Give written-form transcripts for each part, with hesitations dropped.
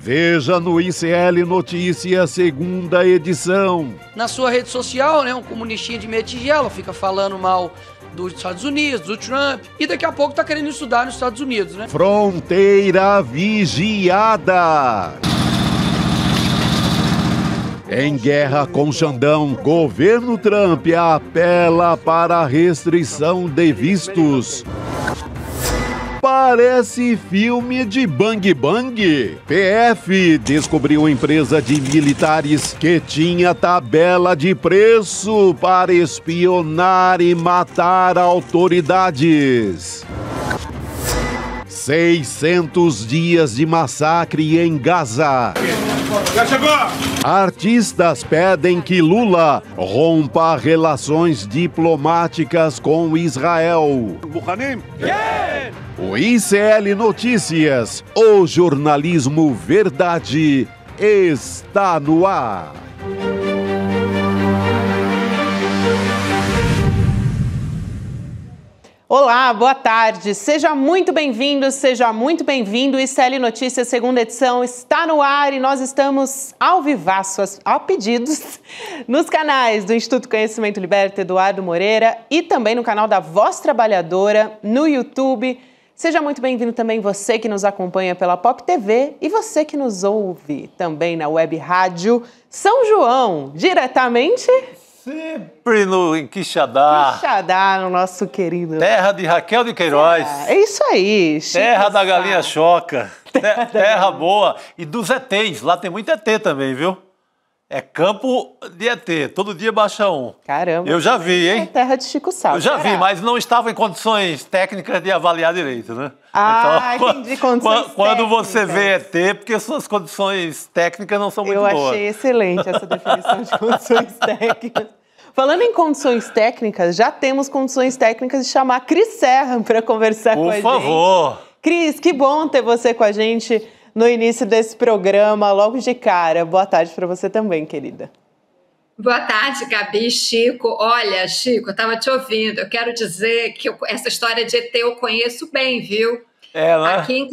Veja no ICL Notícias, segunda edição. Na sua rede social, um comunistinha de meia tigela fica falando mal dos Estados Unidos, do Trump, e daqui a pouco tá querendo estudar nos Estados Unidos, né? Fronteira vigiada. Em guerra com Xandão, governo Trump apela para a restrição de vistos. Parece filme de Bang Bang. PF descobriu empresa de militares que tinha tabela de preço para espionar e matar autoridades. 600 dias de massacre em Gaza. Já chegou! Artistas pedem que Lula rompa relações diplomáticas com Israel. O ICL Notícias, o jornalismo verdade, está no ar. Olá, boa tarde. Seja muito bem-vindo, seja muito bem-vindo. O ICL Notícias, segunda edição, está no ar e nós estamos ao vivaço, a pedidos, nos canais do Instituto Conhecimento Liberta, Eduardo Moreira, e também no canal da Voz Trabalhadora, no YouTube. Seja muito bem-vindo também você que nos acompanha pela Pop TV e você que nos ouve também na Web Rádio São João, diretamente... Sempre em Quixadá. Quixadá, no nosso querido... Terra de Raquel de Queiroz. É isso aí. Terra da Galinha Choca. Terra boa. E dos ETs. Lá tem muito ET também, viu? É campo de ET. Todo dia baixa um. Caramba. Eu já vi, hein? É terra de Chico Sá. Eu já vi, mas não estava em condições técnicas de avaliar direito, né? Ah, então, entendi. Condições quando você vê ET, porque suas condições técnicas não são muito boas. Eu achei excelente essa definição de condições técnicas. Falando em condições técnicas, já temos condições técnicas de chamar Cris Serra para conversar com a gente. Por favor. Cris, que bom ter você com a gente no início desse programa, logo de cara. Boa tarde para você também, querida. Boa tarde, Gabi, Chico. Olha, Chico, eu estava te ouvindo. Eu quero dizer que essa história de ET eu conheço bem, viu? É, né? Aqui em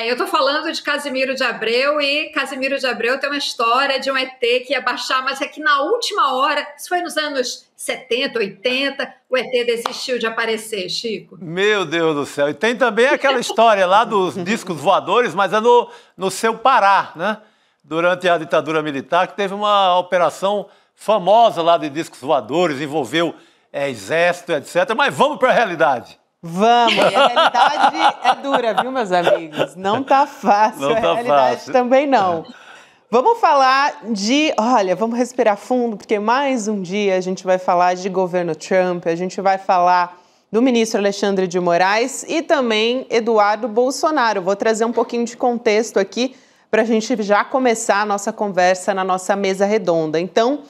eu estou falando de Casimiro de Abreu e Casimiro de Abreu tem uma história de um ET que ia baixar, mas é que na última hora, isso foi nos anos 70, 80, o ET desistiu de aparecer, Chico. Meu Deus do céu. E tem também aquela história lá dos discos voadores, mas é no seu Pará, né? Durante a ditadura militar, que teve uma operação famosa lá de discos voadores, envolveu exército, etc. Mas vamos para a realidade. Vamos, e a realidade é dura, viu, meus amigos? Não tá fácil, não tá a realidade fácil. Também não. Vamos falar olha, vamos respirar fundo, porque mais um dia a gente vai falar de governo Trump, a gente vai falar do ministro Alexandre de Moraes e também Eduardo Bolsonaro. Vou trazer um pouquinho de contexto aqui para a gente já começar a nossa conversa na nossa mesa redonda. Então,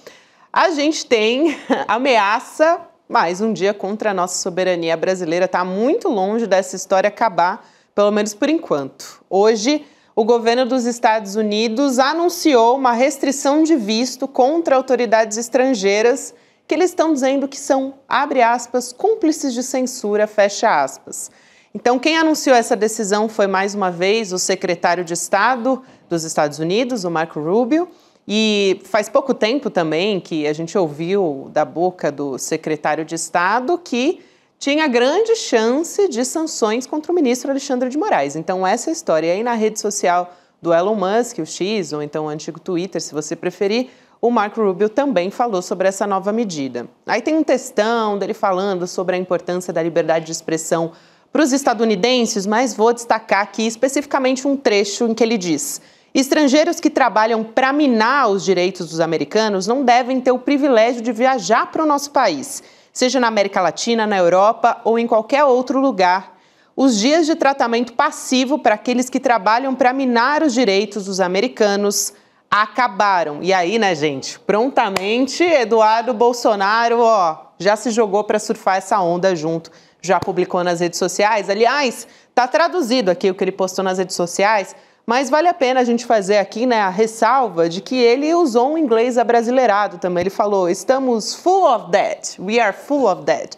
a gente tem ameaça... Mais um dia contra a nossa soberania brasileira. Está muito longe dessa história acabar, pelo menos por enquanto. Hoje, o governo dos Estados Unidos anunciou uma restrição de visto contra autoridades estrangeiras que eles estão dizendo que são, abre aspas, cúmplices de censura, fecha aspas. Então, quem anunciou essa decisão foi, mais uma vez, o secretário de Estado dos Estados Unidos, o Marco Rubio. E faz pouco tempo também que a gente ouviu da boca do secretário de Estado que tinha grande chance de sanções contra o ministro Alexandre de Moraes. Então, essa história. E aí, na rede social do Elon Musk, o X, ou então o antigo Twitter, se você preferir, o Marco Rubio também falou sobre essa nova medida. Aí tem um textão dele falando sobre a importância da liberdade de expressão para os estadunidenses, mas vou destacar aqui especificamente um trecho em que ele diz: estrangeiros que trabalham para minar os direitos dos americanos não devem ter o privilégio de viajar para o nosso país, seja na América Latina, na Europa ou em qualquer outro lugar. Os dias de tratamento passivo para aqueles que trabalham para minar os direitos dos americanos acabaram. E aí, né, gente, prontamente, Eduardo Bolsonaro, já se jogou para surfar essa onda junto, já publicou nas redes sociais. Aliás, tá traduzido aqui o que ele postou nas redes sociais. Mas vale a pena a gente fazer aqui, né, a ressalva de que ele usou um inglês abrasileirado também. Ele falou, estamos full of that, we are full of that.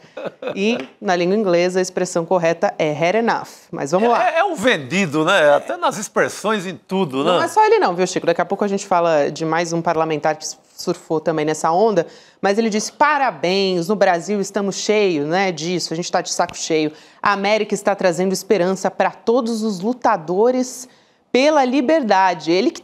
E, na língua inglesa, a expressão correta é had enough. Mas vamos lá. É um vendido, né? Até nas expressões, em tudo, né? Não é só ele não, viu, Chico? Daqui a pouco a gente fala de mais um parlamentar que surfou também nessa onda. Mas ele disse, parabéns, no Brasil estamos cheios, né, disso, a gente está de saco cheio. A América está trazendo esperança para todos os lutadores pela liberdade. Ele que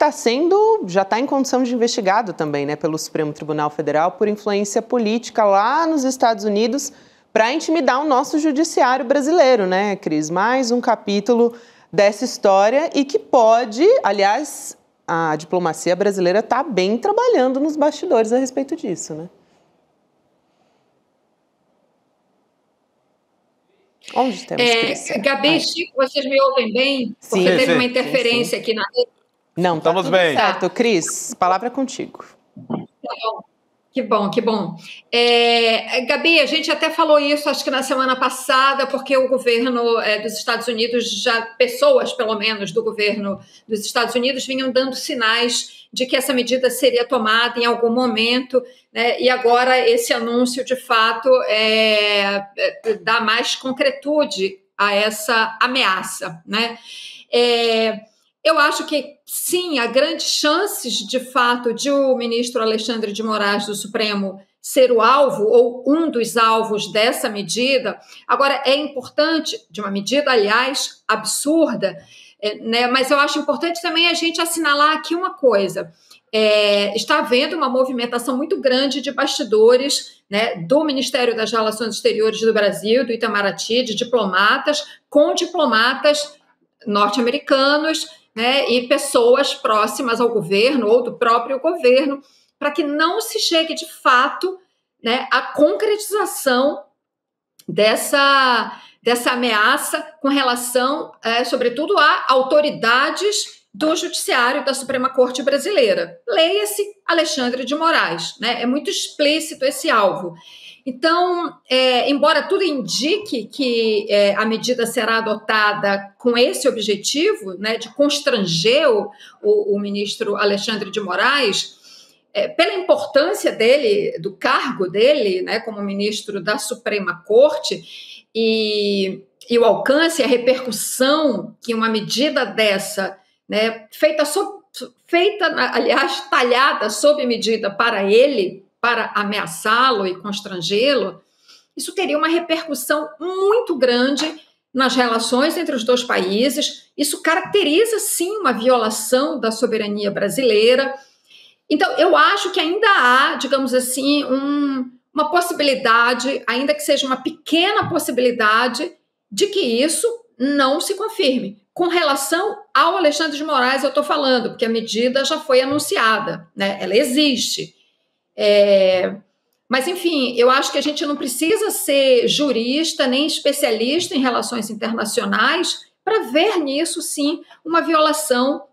já está em condição de investigado também, né, pelo Supremo Tribunal Federal por influência política lá nos Estados Unidos para intimidar o nosso judiciário brasileiro, né, Cris? Mais um capítulo dessa história e que pode, aliás, a diplomacia brasileira está bem trabalhando nos bastidores a respeito disso, né? Onde temos, Cris? Gabi, Chico, vocês me ouvem bem? Porque teve uma interferência aqui na rede. Não, tá estamos tudo bem. certo. Cris, palavra é contigo. Que bom, que bom. Gabi, a gente até falou isso, acho que na semana passada, porque o governo dos Estados Unidos, pessoas pelo menos do governo dos Estados Unidos vinham dando sinais de que essa medida seria tomada em algum momento, né, e agora esse anúncio, de fato, dá mais concretude a essa ameaça, né? Eu acho que, sim, há grandes chances, de fato, de o ministro Alexandre de Moraes do Supremo ser o alvo ou um dos alvos dessa medida. Agora, é importante, de uma medida, aliás, absurda, né, mas eu acho importante também a gente assinalar aqui uma coisa. Está havendo uma movimentação muito grande de bastidores, né, do Ministério das Relações Exteriores do Brasil, do Itamaraty, de diplomatas, com diplomatas norte-americanos, né, e pessoas próximas ao governo ou do próprio governo, para que não se chegue de fato, né, à concretização dessa ameaça com relação, sobretudo, a autoridades do Judiciário da Suprema Corte Brasileira. Leia-se Alexandre de Moraes, né? É muito explícito esse alvo. Então, embora tudo indique que a medida será adotada com esse objetivo, né, de constranger o ministro Alexandre de Moraes, pela importância dele, do cargo dele, né, como ministro da Suprema Corte, e o alcance, a repercussão que uma medida dessa, né, feita, aliás, talhada sob medida para ele, para ameaçá-lo e constrangê-lo, isso teria uma repercussão muito grande nas relações entre os dois países. Isso caracteriza, sim, uma violação da soberania brasileira. Então, eu acho que ainda há, digamos assim, uma possibilidade, ainda que seja uma pequena possibilidade, de que isso não se confirme. Com relação ao Alexandre de Moraes, eu estou falando, porque a medida já foi anunciada, né? Ela existe. Mas, enfim, eu acho que a gente não precisa ser jurista nem especialista em relações internacionais para ver nisso, sim, uma violação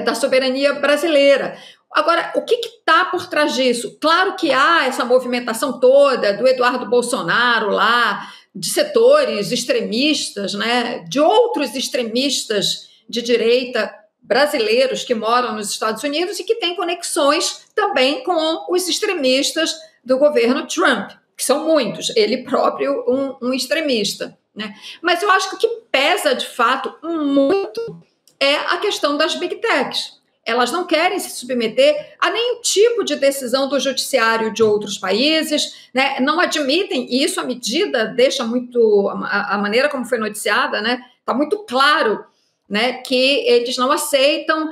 da soberania brasileira. Agora, o que está por trás disso? Claro que há essa movimentação toda do Eduardo Bolsonaro lá, de setores extremistas, né, de outros extremistas de direita brasileiros que moram nos Estados Unidos e que têm conexões também com os extremistas do governo Trump, que são muitos, ele próprio um extremista, né? Mas eu acho que o que pesa, de fato, muito é a questão das Big Techs. Elas não querem se submeter a nenhum tipo de decisão do judiciário de outros países, né? Não admitem, e isso a medida deixa muito, a maneira como foi noticiada, né? Está muito claro, né, que eles não aceitam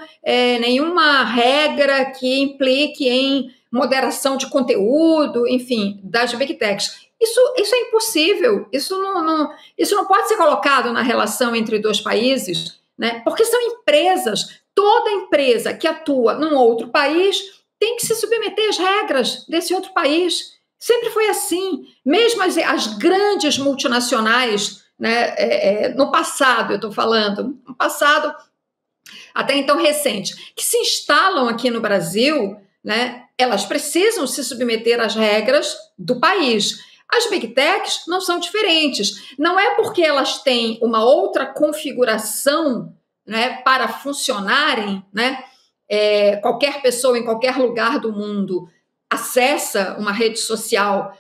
nenhuma regra que implique em moderação de conteúdo, enfim, das Big Techs. Isso é impossível, isso não pode ser colocado na relação entre dois países, né, porque são empresas. Toda empresa que atua num outro país tem que se submeter às regras desse outro país. Sempre foi assim. Mesmo as grandes multinacionais, né, no passado, eu estou falando, no passado até então recente, que se instalam aqui no Brasil, né, elas precisam se submeter às regras do país. As Big Techs não são diferentes. Não é porque elas têm uma outra configuração, né, para funcionarem, né, qualquer pessoa em qualquer lugar do mundo acessa uma rede social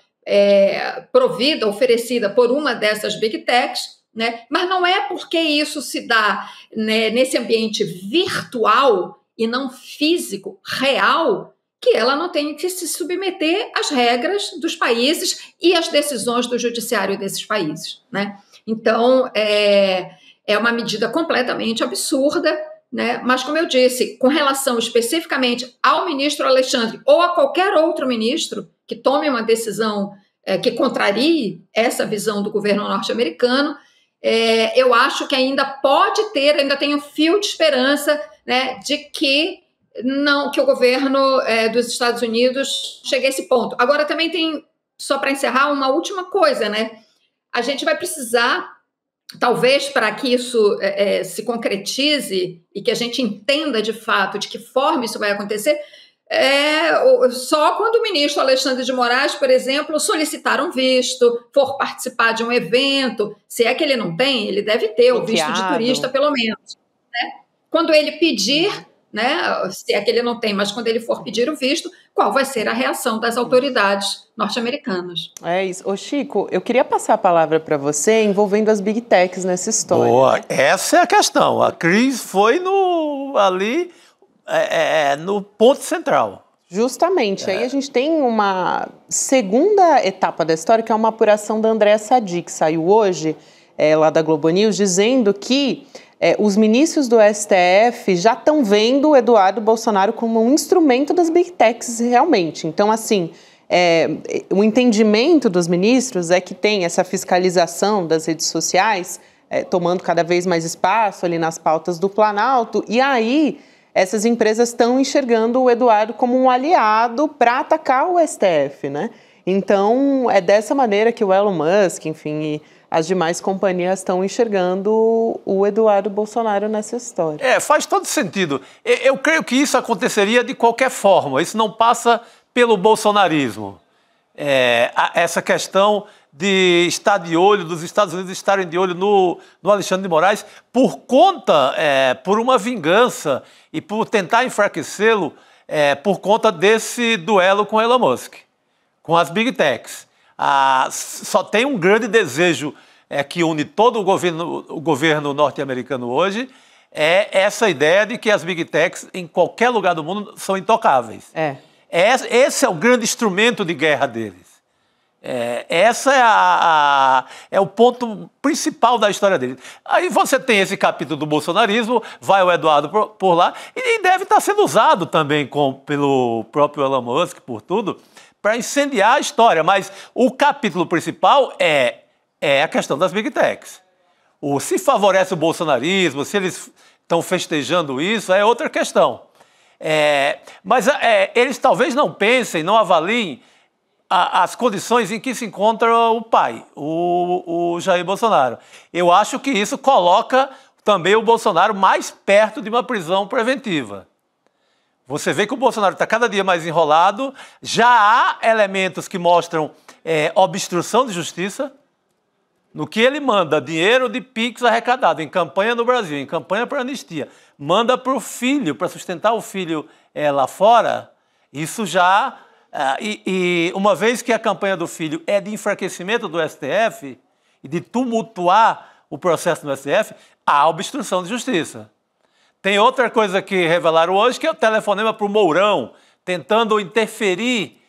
provida, oferecida por uma dessas Big Techs, né, mas não é porque isso se dá, né, nesse ambiente virtual e não físico, real, que ela não tem que se submeter às regras dos países e às decisões do judiciário desses países, né? Então, é uma medida completamente absurda, né? Mas, como eu disse, com relação especificamente ao ministro Alexandre ou a qualquer outro ministro que tome uma decisão que contrarie essa visão do governo norte-americano, eu acho que ainda tem um fio de esperança, né, de que o governo dos Estados Unidos chegue a esse ponto. Agora, também tem, só para encerrar, uma última coisa, né? A gente vai precisar, talvez, para que isso se concretize e que a gente entenda de fato de que forma isso vai acontecer, só quando o ministro Alexandre de Moraes, por exemplo, solicitar um visto, for participar de um evento, se é que ele não tem, ele deve ter o visto de turista, pelo menos, né? Quando ele pedir, né, se é que ele não tem, mas quando ele for pedir o visto, qual vai ser a reação das autoridades norte-americanas? É isso. Ô Chico, eu queria passar a palavra para você envolvendo as Big Techs nessa história. Boa, essa é a questão. A Cris foi ali no ponto central. Justamente. Aí a gente tem uma segunda etapa da história, que é uma apuração da Andréa Sadi, que saiu hoje, lá da Globo News, dizendo que os ministros do STF já estão vendo o Eduardo Bolsonaro como um instrumento das Big Techs realmente. Então, assim, o entendimento dos ministros é que tem essa fiscalização das redes sociais tomando cada vez mais espaço ali nas pautas do Planalto, e aí essas empresas estão enxergando o Eduardo como um aliado para atacar o STF, né? Então, é dessa maneira que o Elon Musk, enfim, e as demais companhias estão enxergando o Eduardo Bolsonaro nessa história. Faz todo sentido. Eu creio que isso aconteceria de qualquer forma. Isso não passa pelo bolsonarismo. Essa questão de estar de olho, dos Estados Unidos estarem de olho no Alexandre de Moraes, por uma vingança e por tentar enfraquecê-lo por conta desse duelo com Elon Musk, com as Big Techs. Só tem um grande desejo que une todo o governo norte-americano hoje, essa ideia de que as Big Techs, em qualquer lugar do mundo, são intocáveis. Esse é o grande instrumento de guerra deles. Essa é o ponto principal da história dele. Aí você tem esse capítulo do bolsonarismo, vai o Eduardo por lá, e deve estar sendo usado também pelo próprio Elon Musk, por tudo, para incendiar a história. Mas o capítulo principal é a questão das Big Techs. Se favorece o bolsonarismo, se eles estão festejando isso, é outra questão. Mas eles talvez não pensem, não avaliem as condições em que se encontra o pai, o Jair Bolsonaro. Eu acho que isso coloca também o Bolsonaro mais perto de uma prisão preventiva. Você vê que o Bolsonaro está cada dia mais enrolado, já há elementos que mostram obstrução de justiça, no que ele manda dinheiro de PIX arrecadado em campanha no Brasil, em campanha para anistia, manda para o filho, para sustentar o filho lá fora, isso já... E uma vez que a campanha do filho é de enfraquecimento do STF e de tumultuar o processo no STF, há obstrução de justiça. Tem outra coisa que revelaram hoje, que é o telefonema para o Mourão, tentando interferir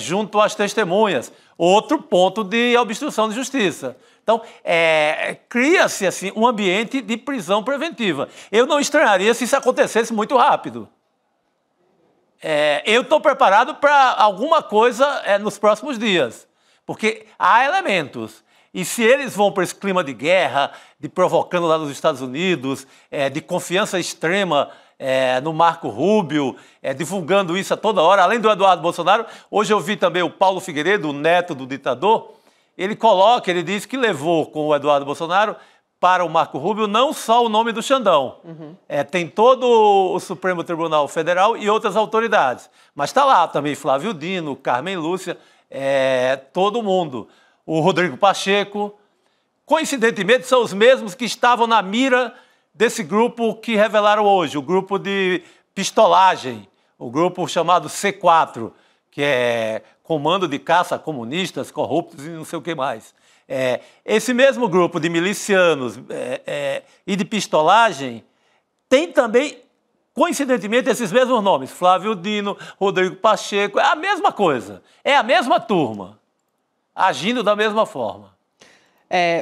junto às testemunhas. Outro ponto de obstrução de justiça. Então, cria-se assim, um ambiente de prisão preventiva. Eu não estranharia se isso acontecesse muito rápido. Eu estou preparado para alguma coisa nos próximos dias, porque há elementos. E se eles vão para esse clima de guerra, de provocando lá nos Estados Unidos, de confiança extrema no Marco Rubio, divulgando isso a toda hora, além do Eduardo Bolsonaro, hoje eu vi também o Paulo Figueiredo, o neto do ditador, ele diz que levou com o Eduardo Bolsonaro para o Marco Rubio não só o nome do Xandão, tem todo o Supremo Tribunal Federal e outras autoridades, mas está lá também Flávio Dino, Carmen Lúcia, todo mundo. O Rodrigo Pacheco, coincidentemente, são os mesmos que estavam na mira desse grupo que revelaram hoje, o grupo de pistolagem, o grupo chamado C4, que é Comando de Caça a Comunistas, Corruptos e não sei o que mais. Esse mesmo grupo de milicianos e de pistolagem tem também, coincidentemente, esses mesmos nomes, Flávio Dino, Rodrigo Pacheco, é a mesma coisa, é a mesma turma, agindo da mesma forma.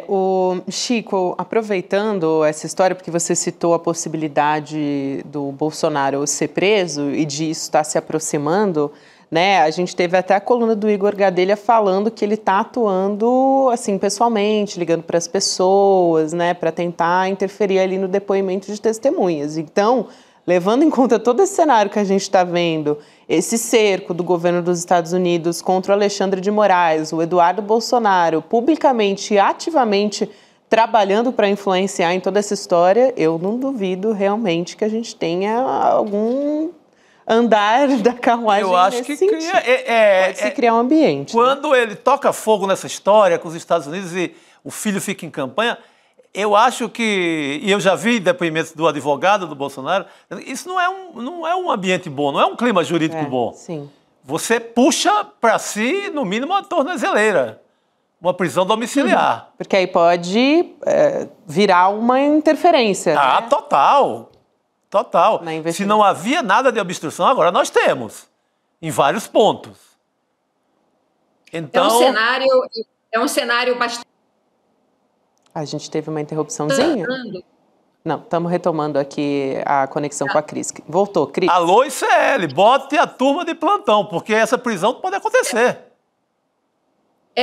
O Chico, aproveitando essa história, porque você citou a possibilidade do Bolsonaro ser preso e disso estar se aproximando, né? A gente teve até a coluna do Igor Gadelha falando que ele está atuando assim pessoalmente, ligando para as pessoas, né, para tentar interferir ali no depoimento de testemunhas. Então, levando em conta todo esse cenário que a gente está vendo, esse cerco do governo dos Estados Unidos contra o Alexandre de Moraes, o Eduardo Bolsonaro, publicamente e ativamente trabalhando para influenciar em toda essa história, eu não duvido realmente que a gente tenha algum andar da carruagem eu acho nesse que sentido. Pode se criar um ambiente. Quando ele toca fogo nessa história com os Estados Unidos e o filho fica em campanha, eu acho que, e eu já vi depoimentos do advogado do Bolsonaro, isso não é um ambiente bom, não é um clima jurídico bom. Sim. Você puxa para si, no mínimo, uma tornozeleira, uma prisão domiciliar. Porque aí pode virar uma interferência. Ah, né? Total. Se não havia nada de obstrução, agora nós temos, em vários pontos. Então, é um cenário bastante... A gente teve uma interrupçãozinha? Não, estamos retomando aqui a conexão com a Cris. Voltou, Cris. Alô, ICL, bote a turma de plantão, porque essa prisão pode acontecer.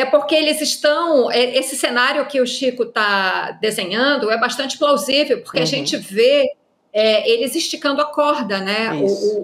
Porque eles estão... Esse cenário que o Chico está desenhando é bastante plausível, porque a gente vê eles esticando a corda, né?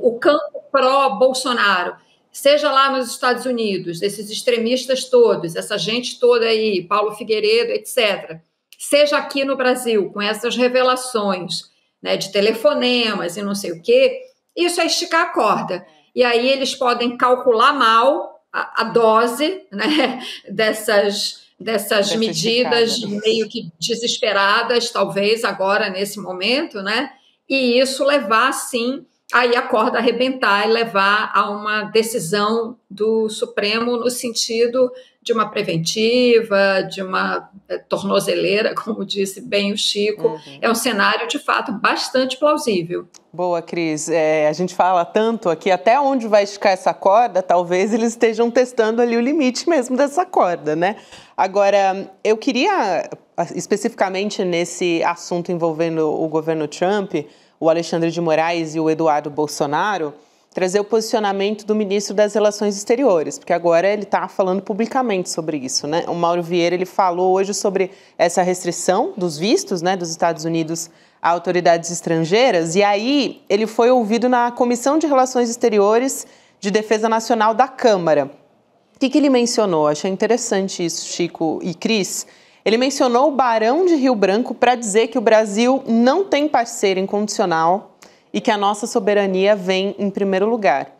O campo pró-Bolsonaro. Seja lá nos Estados Unidos, esses extremistas todos, essa gente toda aí, Paulo Figueiredo, etc., seja aqui no Brasil, com essas revelações, né, de telefonemas e não sei o quê, isso é esticar a corda. E aí eles podem calcular mal a dose, né, dessas medidas meio que desesperadas, talvez agora, nesse momento, né, e isso levar, sim, aí a corda arrebentar e levar a uma decisão do Supremo no sentido de uma preventiva, de uma tornozeleira, como disse bem o Chico. É um cenário, de fato, bastante plausível. Boa, Cris. A gente fala tanto aqui, até onde vai esticar essa corda, talvez eles estejam testando ali o limite mesmo dessa corda, né? Agora, eu queria, especificamente nesse assunto envolvendo o governo Trump, o Alexandre de Moraes e o Eduardo Bolsonaro, trazer o posicionamento do ministro das Relações Exteriores, porque agora ele está falando publicamente sobre isso, né? O Mauro Vieira, ele falou hoje sobre essa restrição dos vistos, né, dos Estados Unidos a autoridades estrangeiras, e aí ele foi ouvido na Comissão de Relações Exteriores de Defesa Nacional da Câmara. O que ele mencionou? Achei interessante isso, Chico e Cris. Ele mencionou o Barão de Rio Branco para dizer que o Brasil não tem parceiro incondicional e que a nossa soberania vem em primeiro lugar.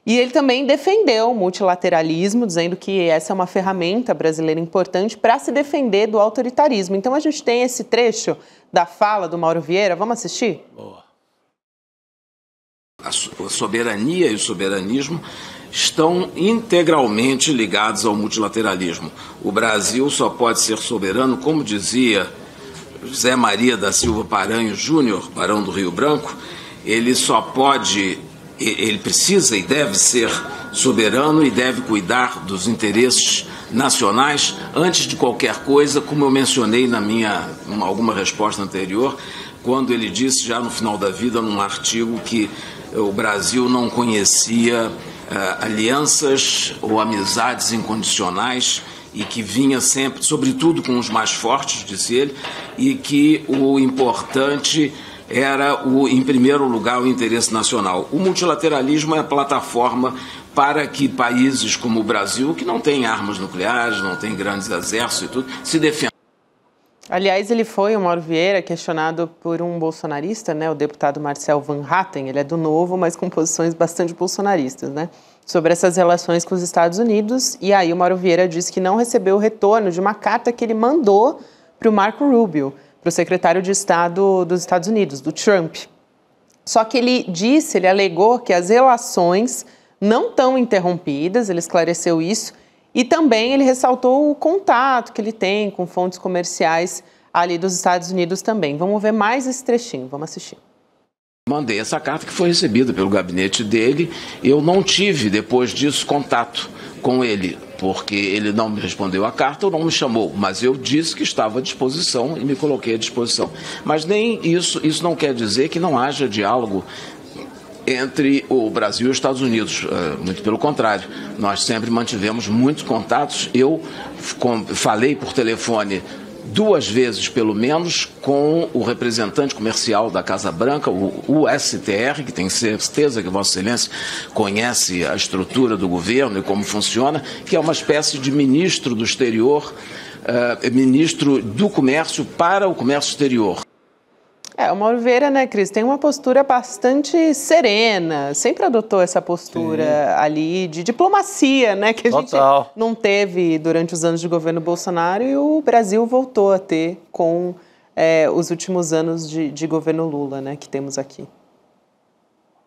E ele também defendeu o multilateralismo, dizendo que essa é uma ferramenta brasileira importante para se defender do autoritarismo. Então a gente tem esse trecho da fala do Mauro Vieira. Vamos assistir? Boa. A soberania e o soberanismo estão integralmente ligados ao multilateralismo. O Brasil só pode ser soberano, como dizia José Maria da Silva Paranhos Júnior, Barão do Rio Branco, ele precisa e deve ser soberano e deve cuidar dos interesses nacionais antes de qualquer coisa, como eu mencionei na alguma resposta anterior, quando ele disse já no final da vida, num artigo, que o Brasil não conhecia alianças ou amizades incondicionais e que vinha sempre, sobretudo com os mais fortes, disse ele, e que o importante era, em primeiro lugar, o interesse nacional. O multilateralismo é a plataforma para que países como o Brasil, que não tem armas nucleares, não tem grandes exércitos e tudo, se defendam. Aliás, o Mauro Vieira, questionado por um bolsonarista, né, o deputado Marcel Van Hatten, ele é do Novo, mas com posições bastante bolsonaristas, né, sobre essas relações com os Estados Unidos. E aí o Mauro Vieira disse que não recebeu o retorno de uma carta que ele mandou para o Marco Rubio, para o secretário de Estado dos Estados Unidos, do Trump. Só que ele alegou que as relações não estão interrompidas, ele esclareceu isso, e também ele ressaltou o contato que ele tem com fontes comerciais ali dos Estados Unidos também. Vamos ver mais esse trechinho, vamos assistir. Mandei essa carta que foi recebida pelo gabinete dele. Eu não tive, depois disso, contato com ele, porque ele não me respondeu a carta ou não me chamou, mas eu disse que estava à disposição e me coloquei à disposição. Mas nem isso não quer dizer que não haja diálogo entre o Brasil e os Estados Unidos, muito pelo contrário, nós sempre mantivemos muitos contatos. Eu falei por telefone 2 vezes, pelo menos, com o representante comercial da Casa Branca, o STR, que tenho certeza que Vossa Excelência conhece a estrutura do governo e como funciona, que é uma espécie de ministro do exterior, ministro do comércio para o comércio exterior. O Mauro Vieira, né, Cris, tem uma postura bastante serena, sempre adotou essa postura ali de diplomacia, né, que a gente não teve durante os anos de governo Bolsonaro e o Brasil voltou a ter com os últimos anos de governo Lula, né, que temos aqui.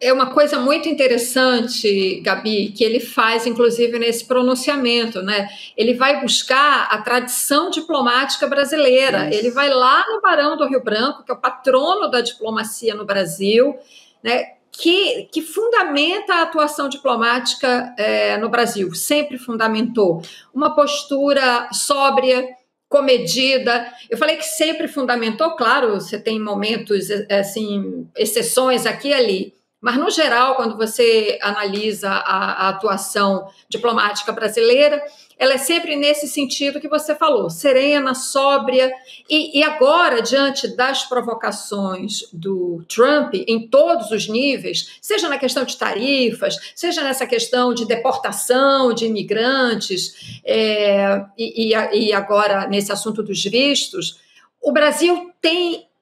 É uma coisa muito interessante, Gabi, que ele faz, inclusive, nesse pronunciamento, né? Ele vai buscar a tradição diplomática brasileira. Isso. Ele vai lá no Barão do Rio Branco, que é o patrono da diplomacia no Brasil, né? Que fundamenta a atuação diplomática no Brasil, sempre fundamentou. Uma postura sóbria, comedida. Eu falei que sempre fundamentou, claro, você tem momentos, assim, exceções aqui e ali, mas, no geral, quando você analisa a atuação diplomática brasileira, ela é sempre nesse sentido que você falou, serena, sóbria. E agora, diante das provocações do Trump, em todos os níveis, seja na questão de tarifas, seja nessa questão de deportação de imigrantes, e agora nesse assunto dos vistos, o Brasil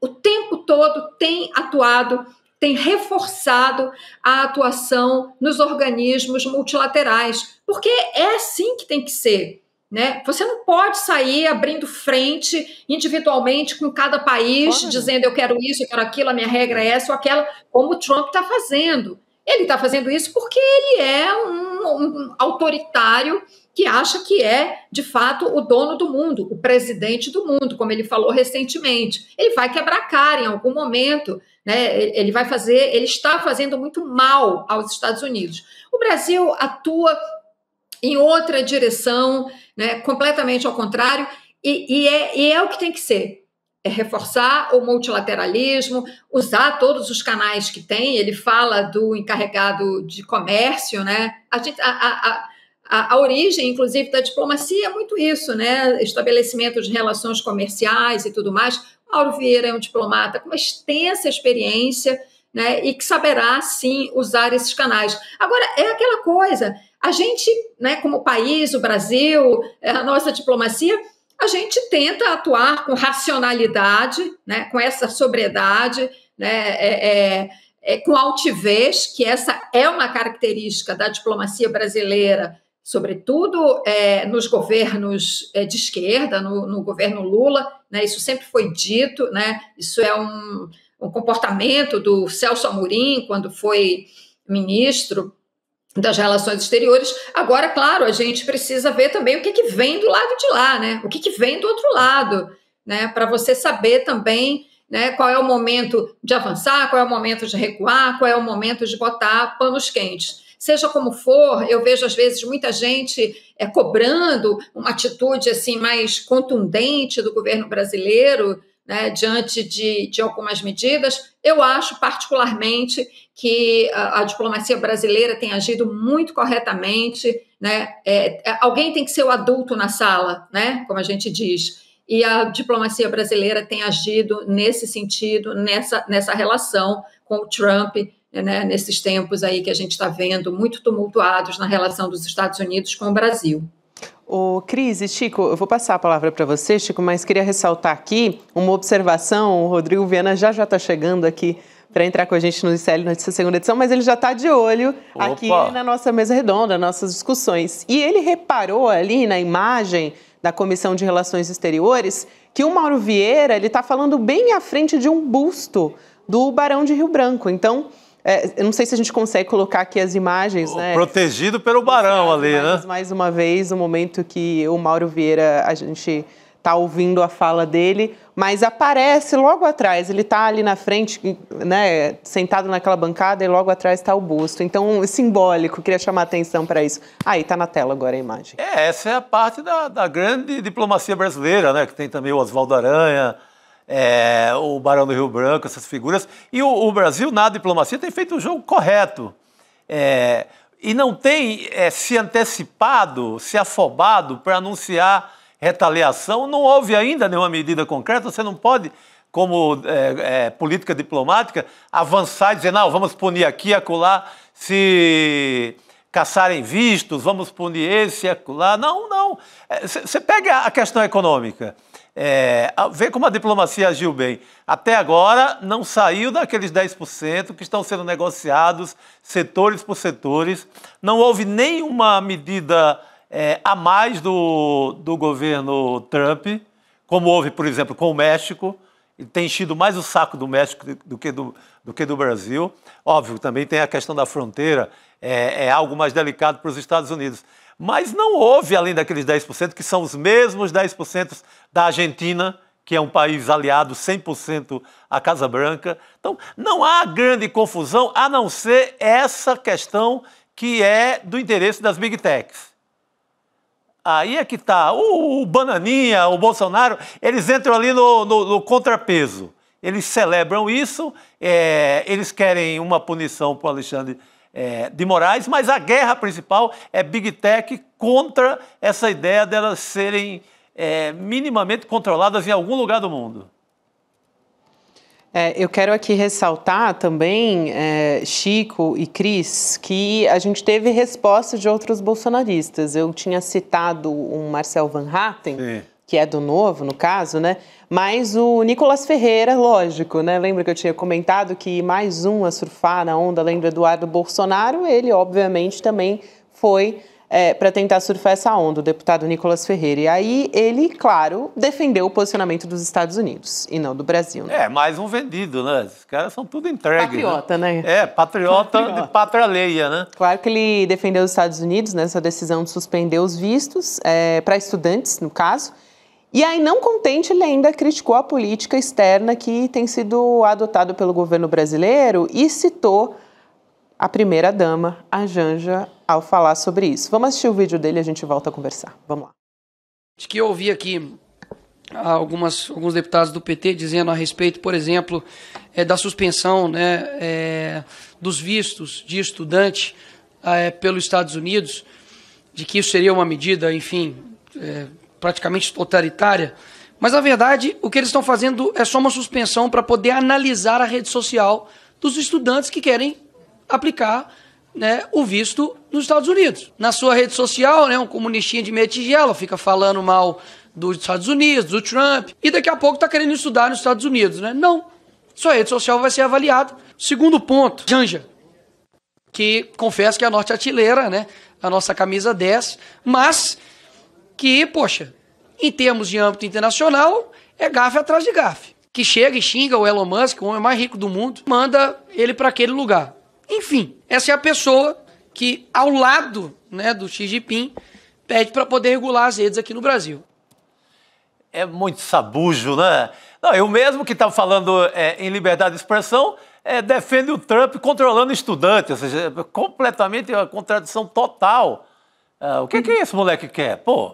o tempo todo tem atuado, tem reforçado a atuação nos organismos multilaterais, porque é assim que tem que ser, né? Você não pode sair abrindo frente individualmente com cada país, dizendo eu quero isso, eu quero aquilo, a minha regra é essa ou aquela, como o Trump está fazendo. Ele está fazendo isso porque ele é um autoritário que acha que é, de fato, o dono do mundo, o presidente do mundo, como ele falou recentemente. Ele vai quebrar a cara em algum momento, né? Ele está fazendo muito mal aos Estados Unidos. O Brasil atua em outra direção, né? Completamente ao contrário, e é o que tem que ser. É reforçar o multilateralismo, usar todos os canais que tem. Ele fala do encarregado de comércio, né? A origem, inclusive, da diplomacia é muito isso, né? Estabelecimento de relações comerciais e tudo mais. Mauro Vieira é um diplomata com uma extensa experiência, né? E que saberá, sim, usar esses canais. Agora, é aquela coisa, a gente, né, como país, o Brasil, a nossa diplomacia, a gente tenta atuar com racionalidade, né, com essa sobriedade, né, com altivez, que essa é uma característica da diplomacia brasileira, sobretudo nos governos de esquerda, no governo Lula, né, isso sempre foi dito, né, isso é um comportamento do Celso Amorim, quando foi ministro das Relações Exteriores. Agora, claro, a gente precisa ver também o que vem do lado de lá, né? O que vem do outro lado, né? Para você saber também, né, qual é o momento de avançar, qual é o momento de recuar, qual é o momento de botar panos quentes. Seja como for, eu vejo às vezes muita gente cobrando uma atitude assim mais contundente do governo brasileiro, né, diante de algumas medidas. Eu acho particularmente que a diplomacia brasileira tem agido muito corretamente, né? Alguém tem que ser o adulto na sala, né, como a gente diz, e a diplomacia brasileira tem agido nesse sentido, nessa relação com o Trump, né, nesses tempos aí que a gente está vendo muito tumultuados na relação dos Estados Unidos com o Brasil. Cris e Chico, eu vou passar a palavra para você, Chico, mas queria ressaltar aqui uma observação. O Rodrigo Viana já está chegando aqui para entrar com a gente no ICL Notícias segunda edição, mas ele já está de olho aqui na nossa mesa redonda, nas nossas discussões. E ele reparou ali na imagem da Comissão de Relações Exteriores que o Mauro Vieira ele está falando bem à frente de um busto do Barão de Rio Branco. Então, eu não sei se a gente consegue colocar aqui as imagens, né? Protegido pelo Barão ali, né? Mais uma vez, o momento que o Mauro Vieira, a gente está ouvindo a fala dele, mas aparece logo atrás, ele está ali na frente, né, sentado naquela bancada, e logo atrás está o busto. Então, simbólico, queria chamar a atenção para isso. Aí, está na tela agora a imagem. Essa é a parte da grande diplomacia brasileira, né? Que tem também o Oswaldo Aranha, o Barão do Rio Branco, essas figuras. E o Brasil, na diplomacia, tem feito o jogo correto. E não tem se antecipado, se afobado para anunciar retaliação. Não houve ainda nenhuma medida concreta. Você não pode, como política diplomática, avançar e dizer, não, vamos punir aqui e acolá se caçarem vistos, vamos punir esse e acolá. Não. Você pega a questão econômica. Vê como a diplomacia agiu bem. Até agora não saiu daqueles 10% que estão sendo negociados setores por setores. Não houve nenhuma medida a mais do governo Trump, como houve, por exemplo, com o México. Ele tem enchido mais o saco do México do que do Brasil. Óbvio, também tem a questão da fronteira, é algo mais delicado para os Estados Unidos. Mas não houve, além daqueles 10%, que são os mesmos 10% da Argentina, que é um país aliado 100% à Casa Branca. Então, não há grande confusão, a não ser essa questão que é do interesse das Big Techs. Aí é que está. O Bananinha, o Bolsonaro, eles entram ali no contrapeso. Eles celebram isso, eles querem uma punição para o Alexandre de Moraes, mas a guerra principal é Big Tech contra essa ideia delas serem minimamente controladas em algum lugar do mundo. Eu quero aqui ressaltar também, Chico e Cris, que a gente teve resposta de outros bolsonaristas. Eu tinha citado um Marcel Van Hatten, sim, que é do Novo, no caso, né? Mas o Nicolas Ferreira, lógico, né? Lembra que eu tinha comentado que mais um a surfar na onda, além do Eduardo Bolsonaro, ele, obviamente, também foi para tentar surfar essa onda, o deputado Nicolas Ferreira. E aí ele, claro, defendeu o posicionamento dos Estados Unidos e não do Brasil. Né? Mais um vendido, né? Os caras são tudo entregues. Patriota, né? Patriota de pátria alheia, né? Claro que ele defendeu os Estados Unidos nessa decisão de suspender os vistos para estudantes, no caso. E aí, não contente, ele ainda criticou a política externa que tem sido adotada pelo governo brasileiro e citou a primeira-dama, a Janja, ao falar sobre isso. Vamos assistir o vídeo dele e a gente volta a conversar. Vamos lá. De que eu ouvi aqui alguns deputados do PT dizendo a respeito, por exemplo, da suspensão, né, dos vistos de estudante pelos Estados Unidos, de que isso seria uma medida, enfim, praticamente totalitária. Mas, na verdade, o que eles estão fazendo é só uma suspensão para poder analisar a rede social dos estudantes que querem aplicar, né, o visto nos Estados Unidos. Na sua rede social, né, um comunistinha de meia tigela fica falando mal dos Estados Unidos, do Trump, e daqui a pouco está querendo estudar nos Estados Unidos, né? Não. Sua rede social vai ser avaliada. Segundo ponto, Janja, que confesso que é a norte-artilheira, né, a nossa camisa 10, mas que, poxa, em termos de âmbito internacional, é gafe atrás de gafe. Que chega e xinga o Elon Musk, o homem mais rico do mundo, manda ele para aquele lugar. Enfim, essa é a pessoa que, ao lado, né, do Xi Jinping, pede para poder regular as redes aqui no Brasil. É muito sabujo, né? Não, eu mesmo que estava falando em liberdade de expressão, defende o Trump controlando estudantes, ou seja, completamente uma contradição total. O que esse moleque quer? Pô!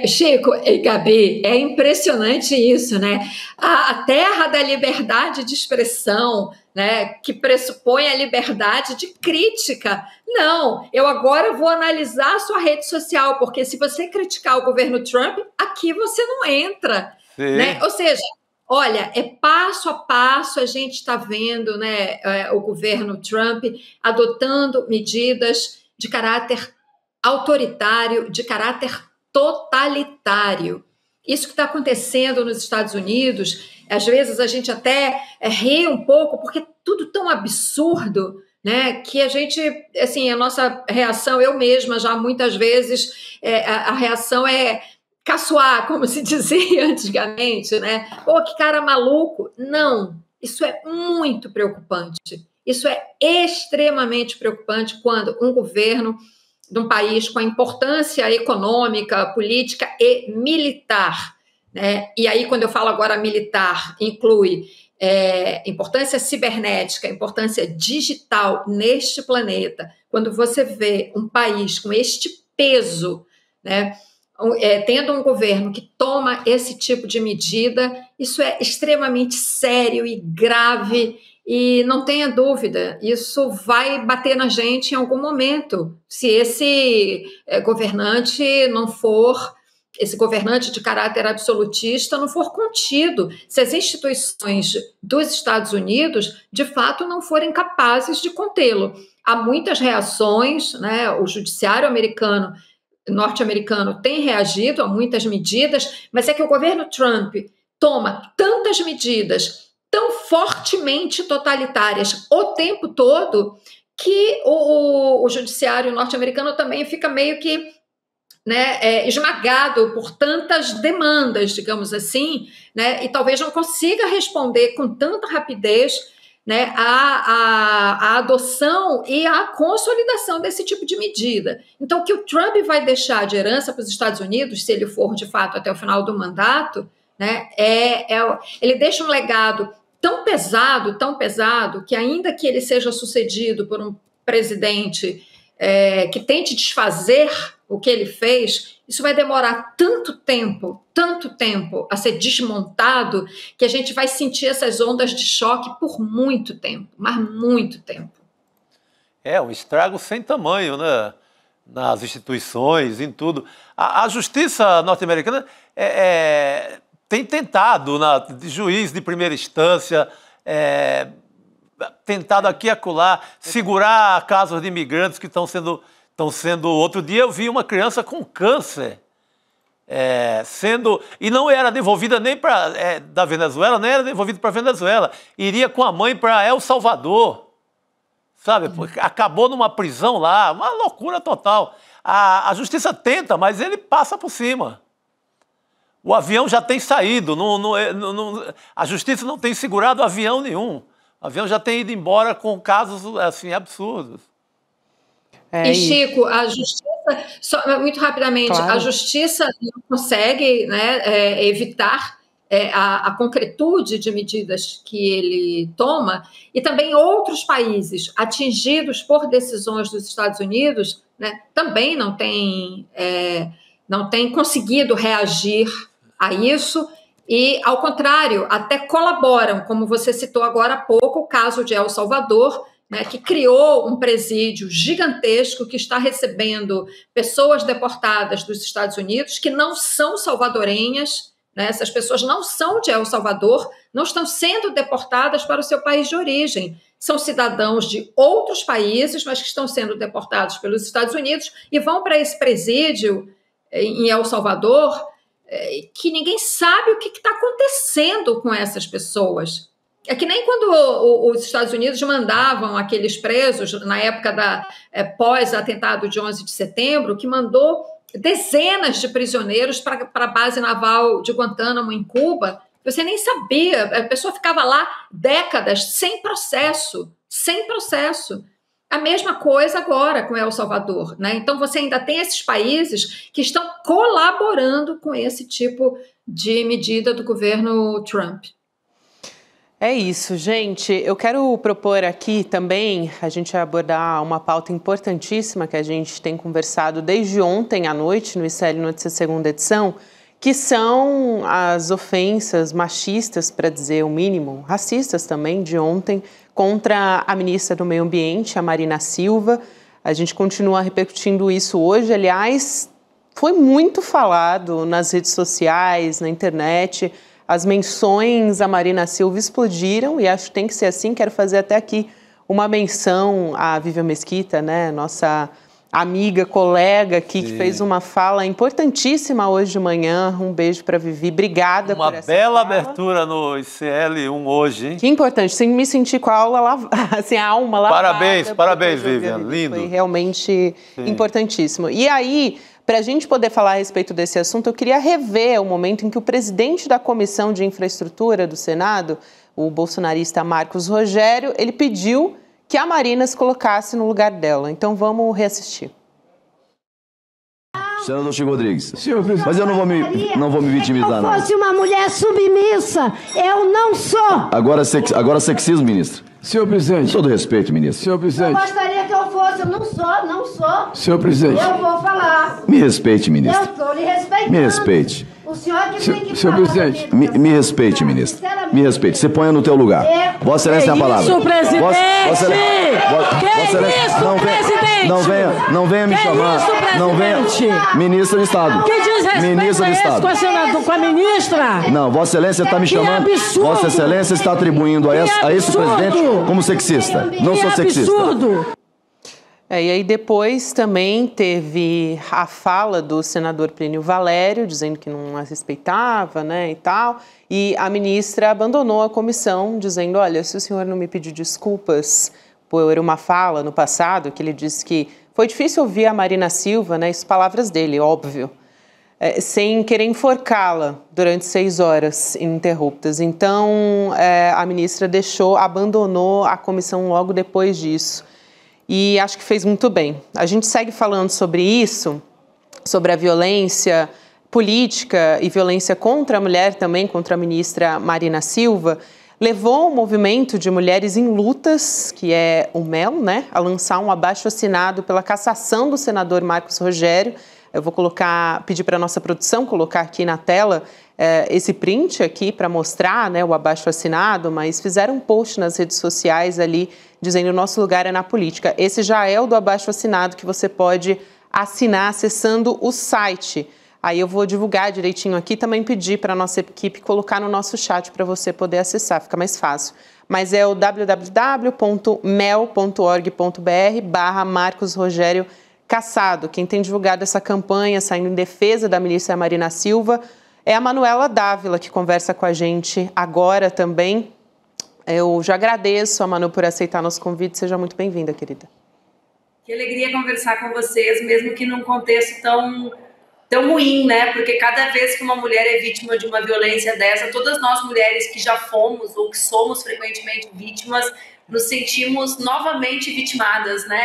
Chico e Gabi, é impressionante isso, né? A terra da liberdade de expressão, né, que pressupõe a liberdade de crítica. Não, eu agora vou analisar a sua rede social, porque se você criticar o governo Trump, aqui você não entra. Né? Ou seja, olha, passo a passo a gente está vendo, né, o governo Trump adotando medidas de caráter autoritário, de caráter totalitário. Isso que está acontecendo nos Estados Unidos, às vezes a gente até ri um pouco, porque é tudo tão absurdo, né, que a gente, assim, a nossa reação, eu mesma já muitas vezes, a reação é caçoar, como se dizia antigamente, né? Pô, que cara maluco. Não, isso é muito preocupante. Isso é extremamente preocupante quando um governo de um país com a importância econômica, política e militar, né? E aí, quando eu falo agora militar, inclui importância cibernética, importância digital neste planeta. Quando você vê um país com este peso, né, tendo um governo que toma esse tipo de medida, isso é extremamente sério e grave. E não tenha dúvida, isso vai bater na gente em algum momento, se esse governante não for, esse governante de caráter absolutista não for contido, se as instituições dos Estados Unidos, de fato, não forem capazes de contê-lo. Há muitas reações, né? O judiciário norte-americano tem reagido a muitas medidas, mas é que o governo Trump toma tantas medidas tão fortemente totalitárias o tempo todo, que o judiciário norte-americano também fica meio que, né, esmagado por tantas demandas, digamos assim, né, e talvez não consiga responder com tanta rapidez, né, a adoção e a consolidação desse tipo de medida. Então, o que o Trump vai deixar de herança para os Estados Unidos, se ele for, de fato, até o final do mandato, né, ele deixa um legado tão pesado, que ainda que ele seja sucedido por um presidente que tente desfazer o que ele fez, isso vai demorar tanto tempo a ser desmontado, que a gente vai sentir essas ondas de choque por muito tempo, mas muito tempo. Um estrago sem tamanho, né? Nas instituições, em tudo. A justiça norte-americana tem tentado, de juiz de primeira instância, tentado aqui e acolá, segurar casos de imigrantes que estão sendo... Outro dia eu vi uma criança com câncer e não era devolvida nem da Venezuela, nem era devolvida para a Venezuela. Iria com a mãe para El Salvador, sabe? Porque acabou numa prisão lá, uma loucura total. A justiça tenta, mas ele passa por cima. O avião já tem saído, a justiça não tem segurado avião nenhum. O avião já tem ido embora com casos assim, absurdos. E, Chico, a justiça, muito rapidamente, claro, a justiça não consegue, né, evitar a concretude de medidas que ele toma, e também outros países atingidos por decisões dos Estados Unidos, né, também não têm conseguido reagir a isso, e, ao contrário, até colaboram, como você citou agora há pouco, o caso de El Salvador, né, que criou um presídio gigantesco que está recebendo pessoas deportadas dos Estados Unidos que não são salvadorenhas, né, essas pessoas não são de El Salvador, não estão sendo deportadas para o seu país de origem. São cidadãos de outros países, mas que estão sendo deportados pelos Estados Unidos e vão para esse presídio em El Salvador, que ninguém sabe o que está acontecendo com essas pessoas. É que nem quando os Estados Unidos mandavam aqueles presos, na época pós-atentado de 11 de setembro, que mandou dezenas de prisioneiros para a base naval de Guantánamo, em Cuba. Você nem sabia, a pessoa ficava lá décadas sem processo. A mesma coisa agora com El Salvador, né? Então você ainda tem esses países que estão colaborando com esse tipo de medida do governo Trump. É isso, gente. Eu quero propor aqui também a gente abordar uma pauta importantíssima que a gente tem conversado desde ontem à noite no ICL Notícias segunda edição, que são as ofensas machistas, para dizer o mínimo, racistas também, de ontem, contra a ministra do Meio Ambiente, a Marina Silva. A gente continua repercutindo isso hoje. Aliás, foi muito falado nas redes sociais, na internet. As menções a Marina Silva explodiram e acho que tem que ser assim. Quero fazer até aqui uma menção à Vivian Mesquita, né? Nossa amiga, colega aqui, que fez uma fala importantíssima hoje de manhã. Um beijo para Vivi. Obrigada por essa fala. Uma bela abertura no ICL1 hoje, hein? Que importante. Sem me sentir com a aula assim, a alma lavada. Parabéns, Vivian. Lindo. Foi realmente importantíssimo. E aí, Para a gente poder falar a respeito desse assunto, eu queria rever o momento em que o presidente da Comissão de Infraestrutura do Senado, o bolsonarista Marcos Rogério, ele pediu que a Marina se colocasse no lugar dela. Então vamos reassistir. Senador Chico Rodrigues, mas eu não vou me vitimizar, não. Se eu fosse uma mulher submissa, eu não sou. Agora sexismo, ministro. Senhor presidente. Com todo respeito, ministro. Senhor presidente. Eu gostaria que eu fosse, eu não sou. Senhor presidente. Eu vou falar. Me respeite, ministro. Eu estou lhe respeitando. Me respeite. O senhor que tem que Senhor falar. presidente. Me respeite, ministro. Me respeite. Você ponha no teu lugar. Vossa Excelência tem a palavra. Isso, presidente! Não venha me chamar. Não venha. Ministro de Estado. Que desrespeito Ministro de Estado. com a ministra? Não, Vossa Excelência está me chamando. absurdo. Vossa Excelência está atribuindo a esse presidente como sexista. Não sou sexista. Absurdo! E aí depois também teve a fala do senador Plínio Valério, dizendo que não a respeitava, né, e tal. E a ministra abandonou a comissão, dizendo, olha, se o senhor não me pedir desculpas por uma fala no passado, que ele disse que foi difícil ouvir a Marina Silva, né, isso palavras dele, óbvio, sem querer enforcá-la durante 6 horas ininterruptas. Então, a ministra abandonou a comissão logo depois disso. E acho que fez muito bem. A gente segue falando sobre isso, sobre a violência política e violência contra a mulher também, contra a ministra Marina Silva. Levou o movimento de mulheres em lutas, que é o MEL, né, a lançar um abaixo-assinado pela cassação do senador Marcos Rogério. Eu vou pedir para a nossa produção colocar aqui na tela esse print aqui para mostrar, né, o abaixo-assinado, mas fizeram um post nas redes sociais ali dizendo o nosso lugar é na política. Esse já é o do abaixo-assinado que você pode assinar acessando o site. Aí eu vou divulgar direitinho aqui, também pedir para a nossa equipe colocar no nosso chat para você poder acessar, fica mais fácil. Mas é o www.mel.org.br/Marcos Rogério Cassado. Quem tem divulgado essa campanha, saindo em defesa da ministra Marina Silva, é a Manuela Dávila, que conversa com a gente agora também. Eu já agradeço a Manu por aceitar nosso convite. Seja muito bem-vinda, querida. Que alegria conversar com vocês, mesmo que num contexto tão ruim, né? Porque cada vez que uma mulher é vítima de uma violência dessa, todas nós mulheres que já fomos ou que somos frequentemente vítimas, nos sentimos novamente vitimadas, né?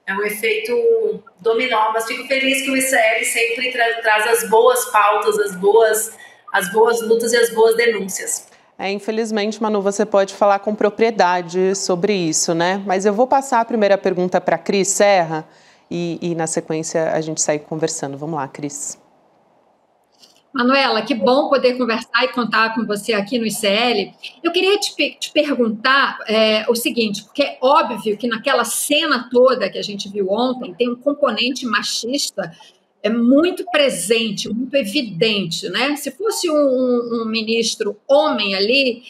É um efeito dominó, mas fico feliz que o ICL sempre traz as boas pautas, as boas lutas e as boas denúncias. Infelizmente, Manu, você pode falar com propriedade sobre isso, né? Mas eu vou passar a primeira pergunta para a Cris Serra e na sequência a gente segue conversando. Vamos lá, Cris. Manuela, que bom poder conversar e contar com você aqui no ICL. Eu queria te perguntar o seguinte, porque é óbvio que naquela cena toda que a gente viu ontem tem um componente machista muito presente, muito evidente, né? Se fosse um ministro homem ali,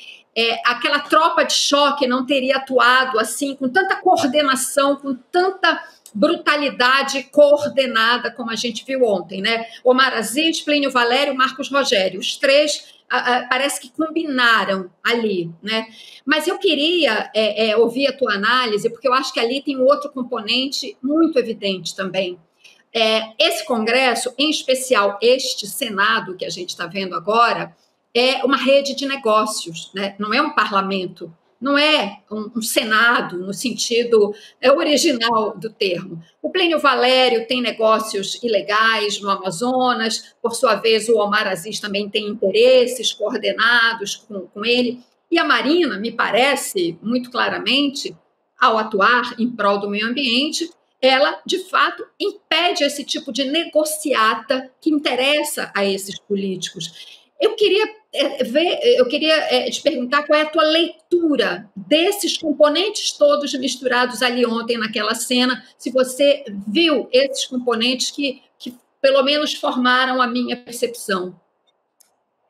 aquela tropa de choque não teria atuado assim, com tanta coordenação, com tanta brutalidade coordenada, como a gente viu ontem, né? Omar Aziz, Plínio Valério, Marcos Rogério, os três parece que combinaram ali, né? Mas eu queria ouvir a tua análise, porque eu acho que ali tem um outro componente muito evidente também. Esse Congresso, em especial este Senado que a gente está vendo agora, é uma rede de negócios, né? Não é um parlamento, não é um Senado no sentido original do termo. O Plínio Valério tem negócios ilegais no Amazonas, por sua vez o Omar Aziz também tem interesses coordenados com ele, e a Marina, me parece muito claramente, ao atuar em prol do meio ambiente, ela, de fato, impede esse tipo de negociata que interessa a esses políticos. Eu queria te perguntar qual é a tua leitura desses componentes todos misturados ali ontem naquela cena, se você viu esses componentes que pelo menos formaram a minha percepção.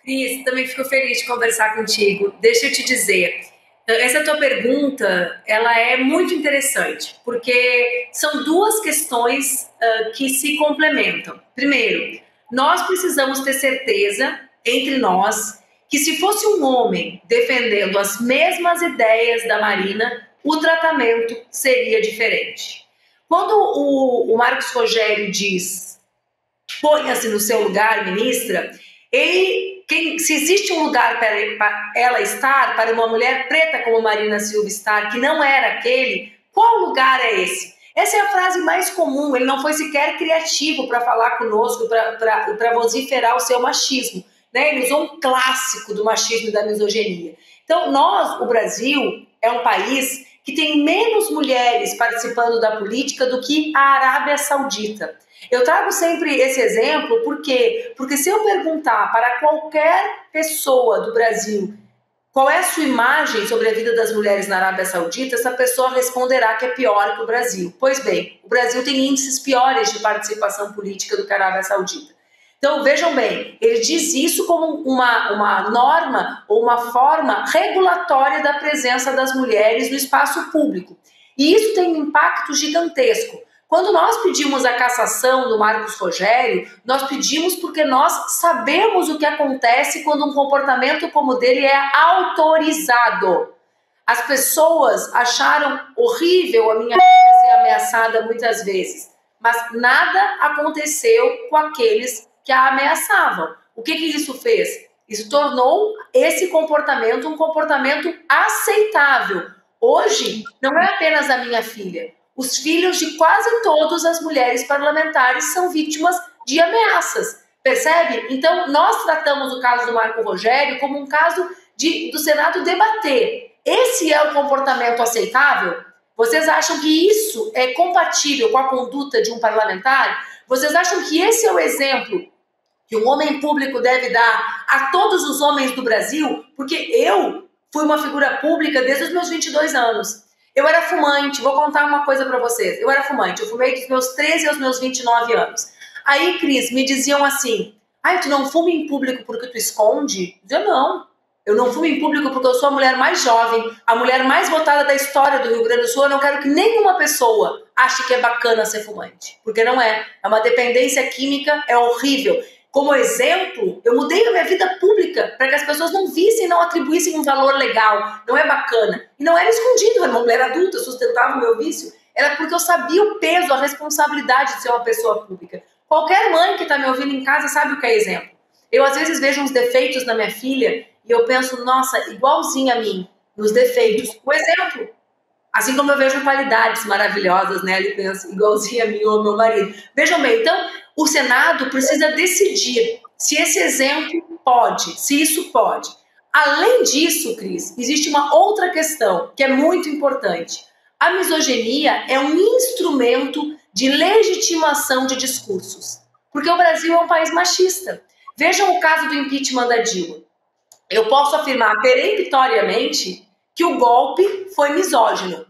Cris, também fico feliz de conversar contigo. Deixa eu te dizer, essa tua pergunta, ela é muito interessante, porque são duas questões que se complementam. Primeiro, nós precisamos ter certeza entre nós que se fosse um homem defendendo as mesmas ideias da Marina, o tratamento seria diferente. Quando o Marcos Rogério diz ponha-se no seu lugar, ministra, se existe um lugar para ela estar, para uma mulher preta como Marina Silva estar, que não era aquele, qual lugar é esse? Essa é a frase mais comum, ele não foi sequer criativo para falar conosco, para vociferar o seu machismo, né? Ele usou um clássico do machismo e da misoginia. Então, o Brasil, é um país que tem menos mulheres participando da política do que a Arábia Saudita. Eu trago sempre esse exemplo porque se eu perguntar para qualquer pessoa do Brasil qual é a sua imagem sobre a vida das mulheres na Arábia Saudita, essa pessoa responderá que é pior que o Brasil. Pois bem, o Brasil tem índices piores de participação política do que a Arábia Saudita. Então, vejam bem, ele diz isso como uma norma ou uma forma regulatória da presença das mulheres no espaço público. E isso tem um impacto gigantesco. Quando nós pedimos a cassação do Marcos Rogério, nós pedimos porque nós sabemos o que acontece quando um comportamento como o dele é autorizado. As pessoas acharam horrível a minha filha ser ameaçada muitas vezes, mas nada aconteceu com aqueles que a ameaçavam. O que isso fez? Isso tornou esse comportamento um comportamento aceitável. Hoje, não é apenas a minha filha. Os filhos de quase todas as mulheres parlamentares são vítimas de ameaças. Percebe? Então, nós tratamos o caso do Marco Rogério como um caso do Senado debater. Esse é o comportamento aceitável? Vocês acham que isso é compatível com a conduta de um parlamentar? Vocês acham que esse é o exemplo que um homem público deve dar a todos os homens do Brasil? Porque eu fui uma figura pública desde os meus 22 anos. Eu era fumante, vou contar uma coisa pra vocês. Eu era fumante, eu fumei dos meus 13 aos meus 29 anos. Aí, Cris, me diziam assim, tu não fuma em público porque tu esconde? Eu não. Eu não fumo em público porque eu sou a mulher mais jovem, a mulher mais votada da história do Rio Grande do Sul. Eu não quero que nenhuma pessoa ache que é bacana ser fumante. Porque não é. É uma dependência química, é horrível. Como exemplo, eu mudei a minha vida pública para que as pessoas não vissem, não atribuíssem um valor legal. Não é bacana. E não era escondido, eu era uma mulher adulta, sustentava o meu vício. Era porque eu sabia o peso, a responsabilidade de ser uma pessoa pública. Qualquer mãe que está me ouvindo em casa sabe o que é exemplo. Eu, às vezes, vejo uns defeitos na minha filha e eu penso, nossa, igualzinha a mim, nos defeitos. O exemplo. Assim como eu vejo qualidades maravilhosas, né? Ele pensa, igualzinha a mim ou ao meu marido. Vejam bem, então, o Senado precisa decidir se esse exemplo pode, se isso pode. Além disso, Cris, existe uma outra questão que é muito importante. A misoginia é um instrumento de legitimação de discursos. Porque o Brasil é um país machista. Vejam o caso do impeachment da Dilma. Eu posso afirmar peremptoriamente que o golpe foi misógino,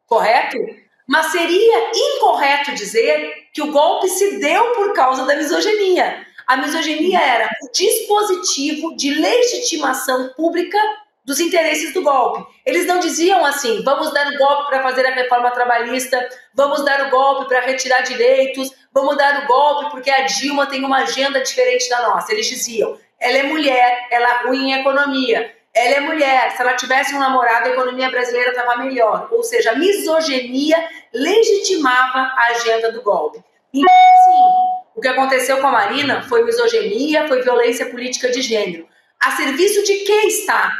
correto? Mas seria incorreto dizer que o golpe se deu por causa da misoginia. A misoginia era o dispositivo de legitimação pública dos interesses do golpe. Eles não diziam assim, vamos dar o golpe para fazer a reforma trabalhista, vamos dar o golpe para retirar direitos, vamos dar o golpe porque a Dilma tem uma agenda diferente da nossa. Eles diziam, ela é mulher, ela é ruim em economia. Ela é mulher, se ela tivesse um namorado, a economia brasileira estava melhor. Ou seja, a misoginia legitimava a agenda do golpe. Então, sim, o que aconteceu com a Marina foi misoginia, foi violência política de gênero. A serviço de quem está?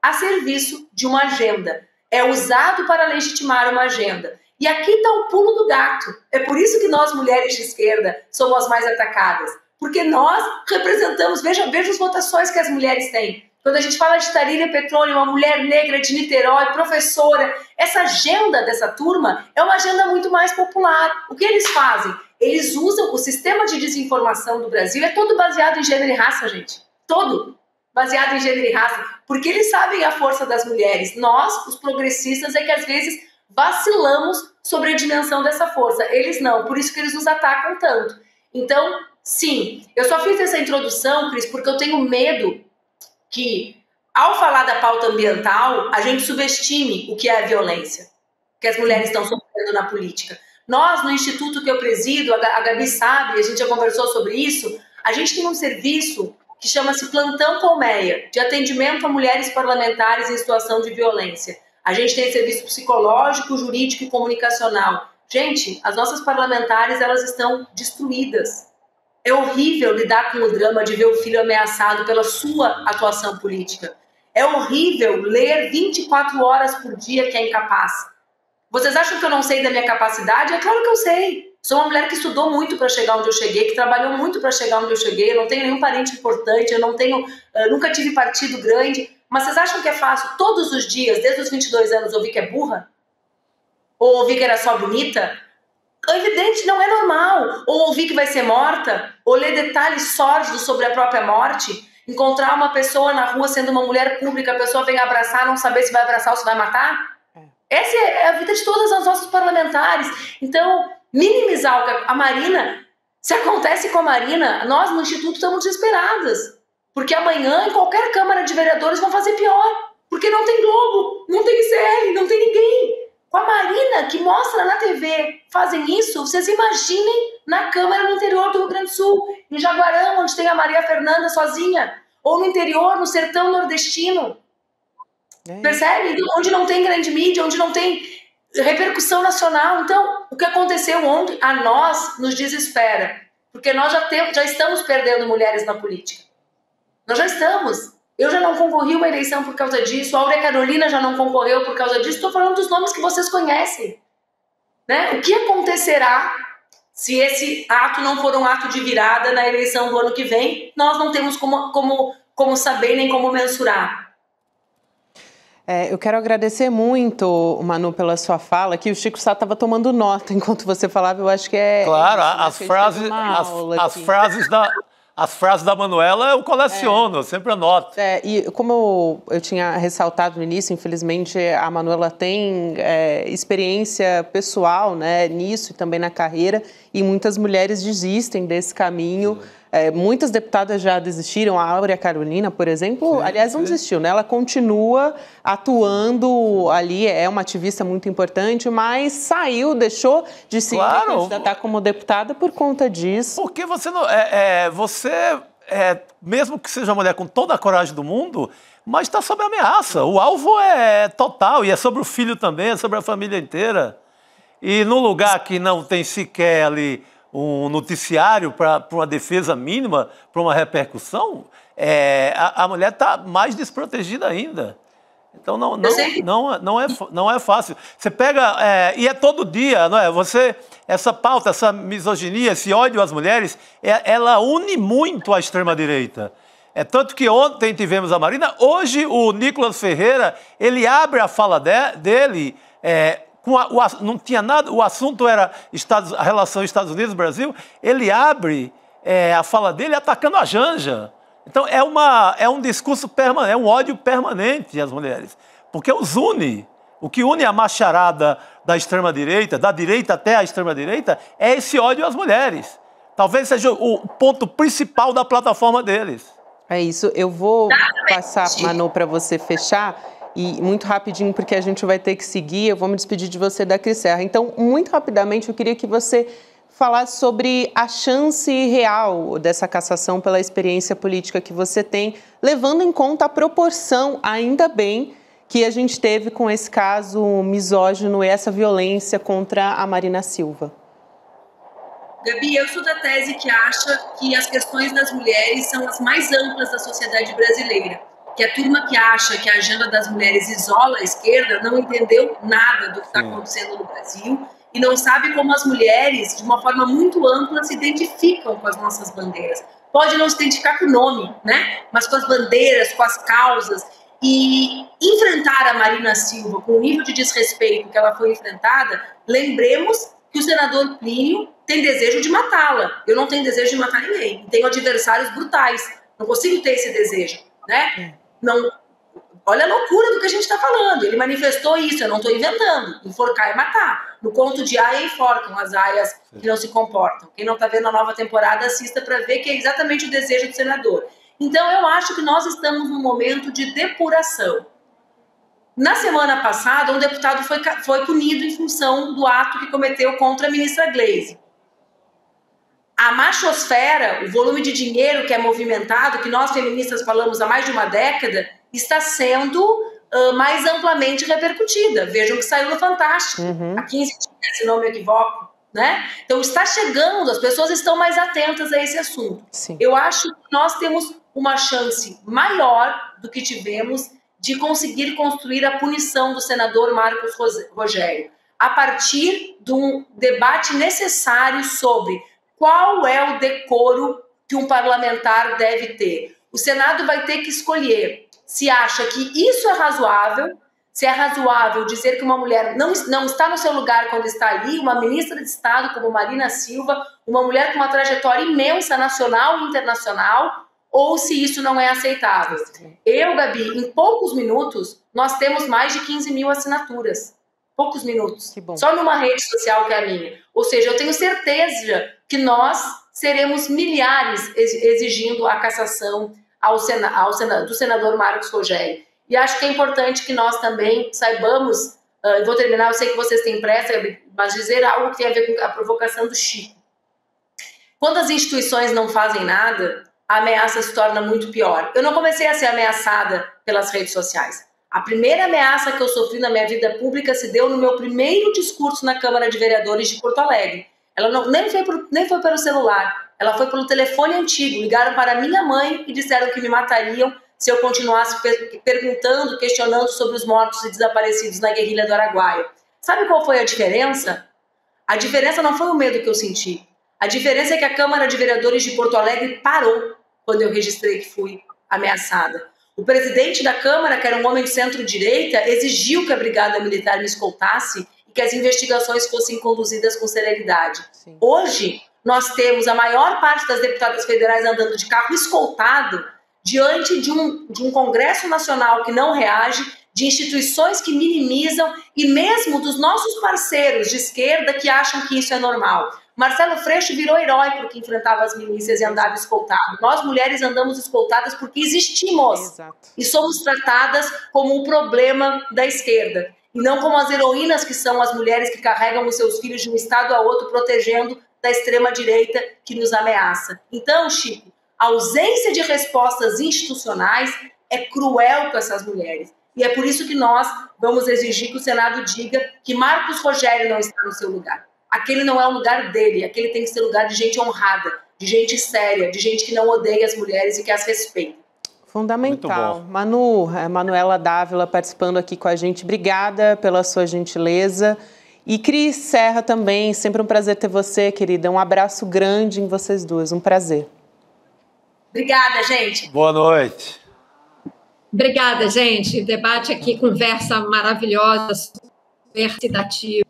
A serviço de uma agenda. É usado para legitimar uma agenda. E aqui está o pulo do gato. É por isso que nós, mulheres de esquerda, somos as mais atacadas. Porque nós representamos, veja as votações que as mulheres têm. Quando a gente fala de Tarília Petroni, uma mulher negra de Niterói, professora, essa agenda dessa turma é uma agenda muito mais popular. O que eles fazem? Eles usam o sistema de desinformação do Brasil, é todo baseado em gênero e raça, gente. Todo baseado em gênero e raça. Porque eles sabem a força das mulheres. Nós, os progressistas, é que às vezes vacilamos sobre a dimensão dessa força. Eles não, por isso que eles nos atacam tanto. Então, sim, eu só fiz essa introdução, Cris, porque eu tenho medo que, ao falar da pauta ambiental, a gente subestime o que é a violência que as mulheres estão sofrendo na política. Nós, no instituto que eu presido, a Gabi sabe, a gente já conversou sobre isso, a gente tem um serviço que chama-se Plantão Colmeia, de atendimento a mulheres parlamentares em situação de violência. A gente tem serviço psicológico, jurídico e comunicacional. Gente, as nossas parlamentares, elas estão destruídas. É horrível lidar com o drama de ver o filho ameaçado pela sua atuação política. É horrível ler 24 horas por dia que é incapaz. Vocês acham que eu não sei da minha capacidade? É claro que eu sei. Sou uma mulher que estudou muito para chegar onde eu cheguei, que trabalhou muito para chegar onde eu cheguei. Eu não tenho nenhum parente importante, nunca tive partido grande. Mas vocês acham que é fácil todos os dias, desde os 22 anos, ouvir que é burra? Ou ouvir que era só bonita? É evidente, não é normal. Ou ouvir que vai ser morta, ou ler detalhes sórdidos sobre a própria morte, encontrar uma pessoa na rua sendo uma mulher pública, a pessoa vem abraçar, não saber se vai abraçar ou se vai matar. Essa é a vida de todas as nossas parlamentares. Então, minimizar o que a Marina, se acontece com a Marina, nós no Instituto estamos desesperadas. Porque amanhã, em qualquer Câmara de Vereadores, vão fazer pior. Porque não tem Globo, não tem ICL, não tem ninguém. Com a Marina, que mostra na TV, fazem isso, vocês imaginem na Câmara no interior do Rio Grande do Sul, em Jaguarão, onde tem a Maria Fernanda sozinha, ou no interior, no sertão nordestino. Percebe? Onde não tem grande mídia, onde não tem repercussão nacional. Então, o que aconteceu ontem, a nós nos desespera, porque nós já estamos perdendo mulheres na política. Nós já estamos. Eu já não concorri uma eleição por causa disso, a Áurea Carolina já não concorreu por causa disso. Estou falando dos nomes que vocês conhecem. Né? O que acontecerá se esse ato não for um ato de virada na eleição do ano que vem? Nós não temos como saber nem como mensurar. Eu quero agradecer muito, Manu, pela sua fala, que o Chico Sá estava tomando nota enquanto você falava, eu acho que é... Claro, as frases da Manuela eu coleciono, eu sempre anoto. E como eu tinha ressaltado no início, infelizmente a Manuela tem experiência pessoal, né, nisso e também na carreira, e muitas mulheres desistem desse caminho. Muitas deputadas já desistiram, a Áurea Carolina, por exemplo, aliás, não desistiu, né? Ela continua atuando ali, é uma ativista muito importante, mas saiu, deixou de se candidatar como deputada por conta disso. Porque você não... mesmo que seja mulher com toda a coragem do mundo, mas está sob ameaça. O alvo é total, e é sobre o filho também, é sobre a família inteira. E num lugar que não tem sequer ali um noticiário para uma defesa mínima, para uma repercussão, a mulher está mais desprotegida ainda. Então não é fácil. Você pega, e é todo dia, não é? Essa pauta, essa misoginia, esse ódio às mulheres, ela une muito a extrema-direita. Tanto que ontem tivemos a Marina, hoje o Nicolas Ferreira, ele abre a fala dele... não tinha nada, o assunto era a relação Estados Unidos-Brasil, ele abre a fala dele atacando a Janja. Então é um discurso permanente, é um ódio permanente às mulheres, porque os une. O que une a macharada da extrema-direita, da direita até a extrema-direita, é esse ódio às mulheres. Talvez seja o ponto principal da plataforma deles. É isso, eu vou passar, Manu, para você fechar. E muito rapidinho, porque a gente vai ter que seguir, eu vou me despedir de você da Cris Serra. Então, muito rapidamente, eu queria que você falasse sobre a chance real dessa cassação pela experiência política que você tem, levando em conta a proporção, ainda bem, que a gente teve com esse caso misógino e essa violência contra a Marina Silva. Gabi, eu sou da tese que acha que as questões das mulheres são as mais amplas da sociedade brasileira. Que a turma que acha que a agenda das mulheres isola a esquerda não entendeu nada do que está acontecendo no Brasil e não sabe como as mulheres, de uma forma muito ampla, se identificam com as nossas bandeiras. Pode não se identificar com o nome, né? Mas com as bandeiras, com as causas. E enfrentar a Marina Silva com o nível de desrespeito que ela foi enfrentada, lembremos que o senador Plínio tem desejo de matá-la. Eu não tenho desejo de matar ninguém. Tenho adversários brutais. Não consigo ter esse desejo, né? Não, olha a loucura do que a gente está falando. Ele manifestou isso, eu não estou inventando. Enforcar é matar. No conto de Aia, enforcam as aias que não se comportam. Quem não está vendo a nova temporada, assista para ver que é exatamente o desejo do senador. Então, eu acho que nós estamos num momento de depuração. Na semana passada, um deputado foi punido em função do ato que cometeu contra a ministra Gleisi. A machosfera, o volume de dinheiro que é movimentado, que nós feministas falamos há mais de uma década, está sendo mais amplamente repercutida. Vejam que saiu no Fantástico, há 15 dias, se não me equivoco, né? Então está chegando, as pessoas estão mais atentas a esse assunto. Sim. Eu acho que nós temos uma chance maior do que tivemos de conseguir construir a punição do senador Marcos Rogério, a partir de um debate necessário sobre qual é o decoro que um parlamentar deve ter. O Senado vai ter que escolher se acha que isso é razoável, se é razoável dizer que uma mulher não está no seu lugar quando está ali, uma ministra de Estado como Marina Silva, uma mulher com uma trajetória imensa nacional e internacional, ou se isso não é aceitável. Eu, Gabi, em poucos minutos, nós temos mais de 15 mil assinaturas. Poucos minutos. Só numa rede social que é a minha. Ou seja, eu tenho certeza que nós seremos milhares exigindo a cassação do senador Marcos Rogério. E acho que é importante que nós também saibamos, eu vou terminar, eu sei que vocês têm pressa, mas dizer algo que tem a ver com a provocação do Chico. Quando as instituições não fazem nada, a ameaça se torna muito pior. Eu não comecei a ser ameaçada pelas redes sociais. A primeira ameaça que eu sofri na minha vida pública se deu no meu primeiro discurso na Câmara de Vereadores de Porto Alegre. Ela nem foi pelo celular, ela foi pelo telefone antigo. Ligaram para minha mãe e disseram que me matariam se eu continuasse perguntando, questionando sobre os mortos e desaparecidos na guerrilha do Araguaia. Sabe qual foi a diferença? A diferença não foi o medo que eu senti. A diferença é que a Câmara de Vereadores de Porto Alegre parou quando eu registrei que fui ameaçada. O presidente da Câmara, que era um homem de centro-direita, exigiu que a Brigada Militar me escoltasse e que as investigações fossem conduzidas com celeridade. Sim. Hoje, nós temos a maior parte das deputadas federais andando de carro escoltado diante de um Congresso Nacional que não reage, de instituições que minimizam e mesmo dos nossos parceiros de esquerda que acham que isso é normal. Marcelo Freixo virou herói porque enfrentava as milícias e andava escoltado. Nós, mulheres, andamos escoltadas porque existimos. Exato. E somos tratadas como um problema da esquerda. E não como as heroínas que são as mulheres que carregam os seus filhos de um estado a outro, protegendo da extrema-direita que nos ameaça. Então, Chico, a ausência de respostas institucionais é cruel com essas mulheres. E é por isso que nós vamos exigir que o Senado diga que Marcos Rogério não está no seu lugar. Aquele não é o lugar dele, aquele tem que ser lugar de gente honrada, de gente séria, de gente que não odeia as mulheres e que as respeita. Fundamental. Manu, a Manuela Dávila participando aqui com a gente. Obrigada pela sua gentileza. E Cris Serra também, sempre um prazer ter você, querida. Um abraço grande em vocês duas, um prazer. Obrigada, gente. Boa noite. Obrigada, gente. Debate aqui, conversa maravilhosa, super citativa,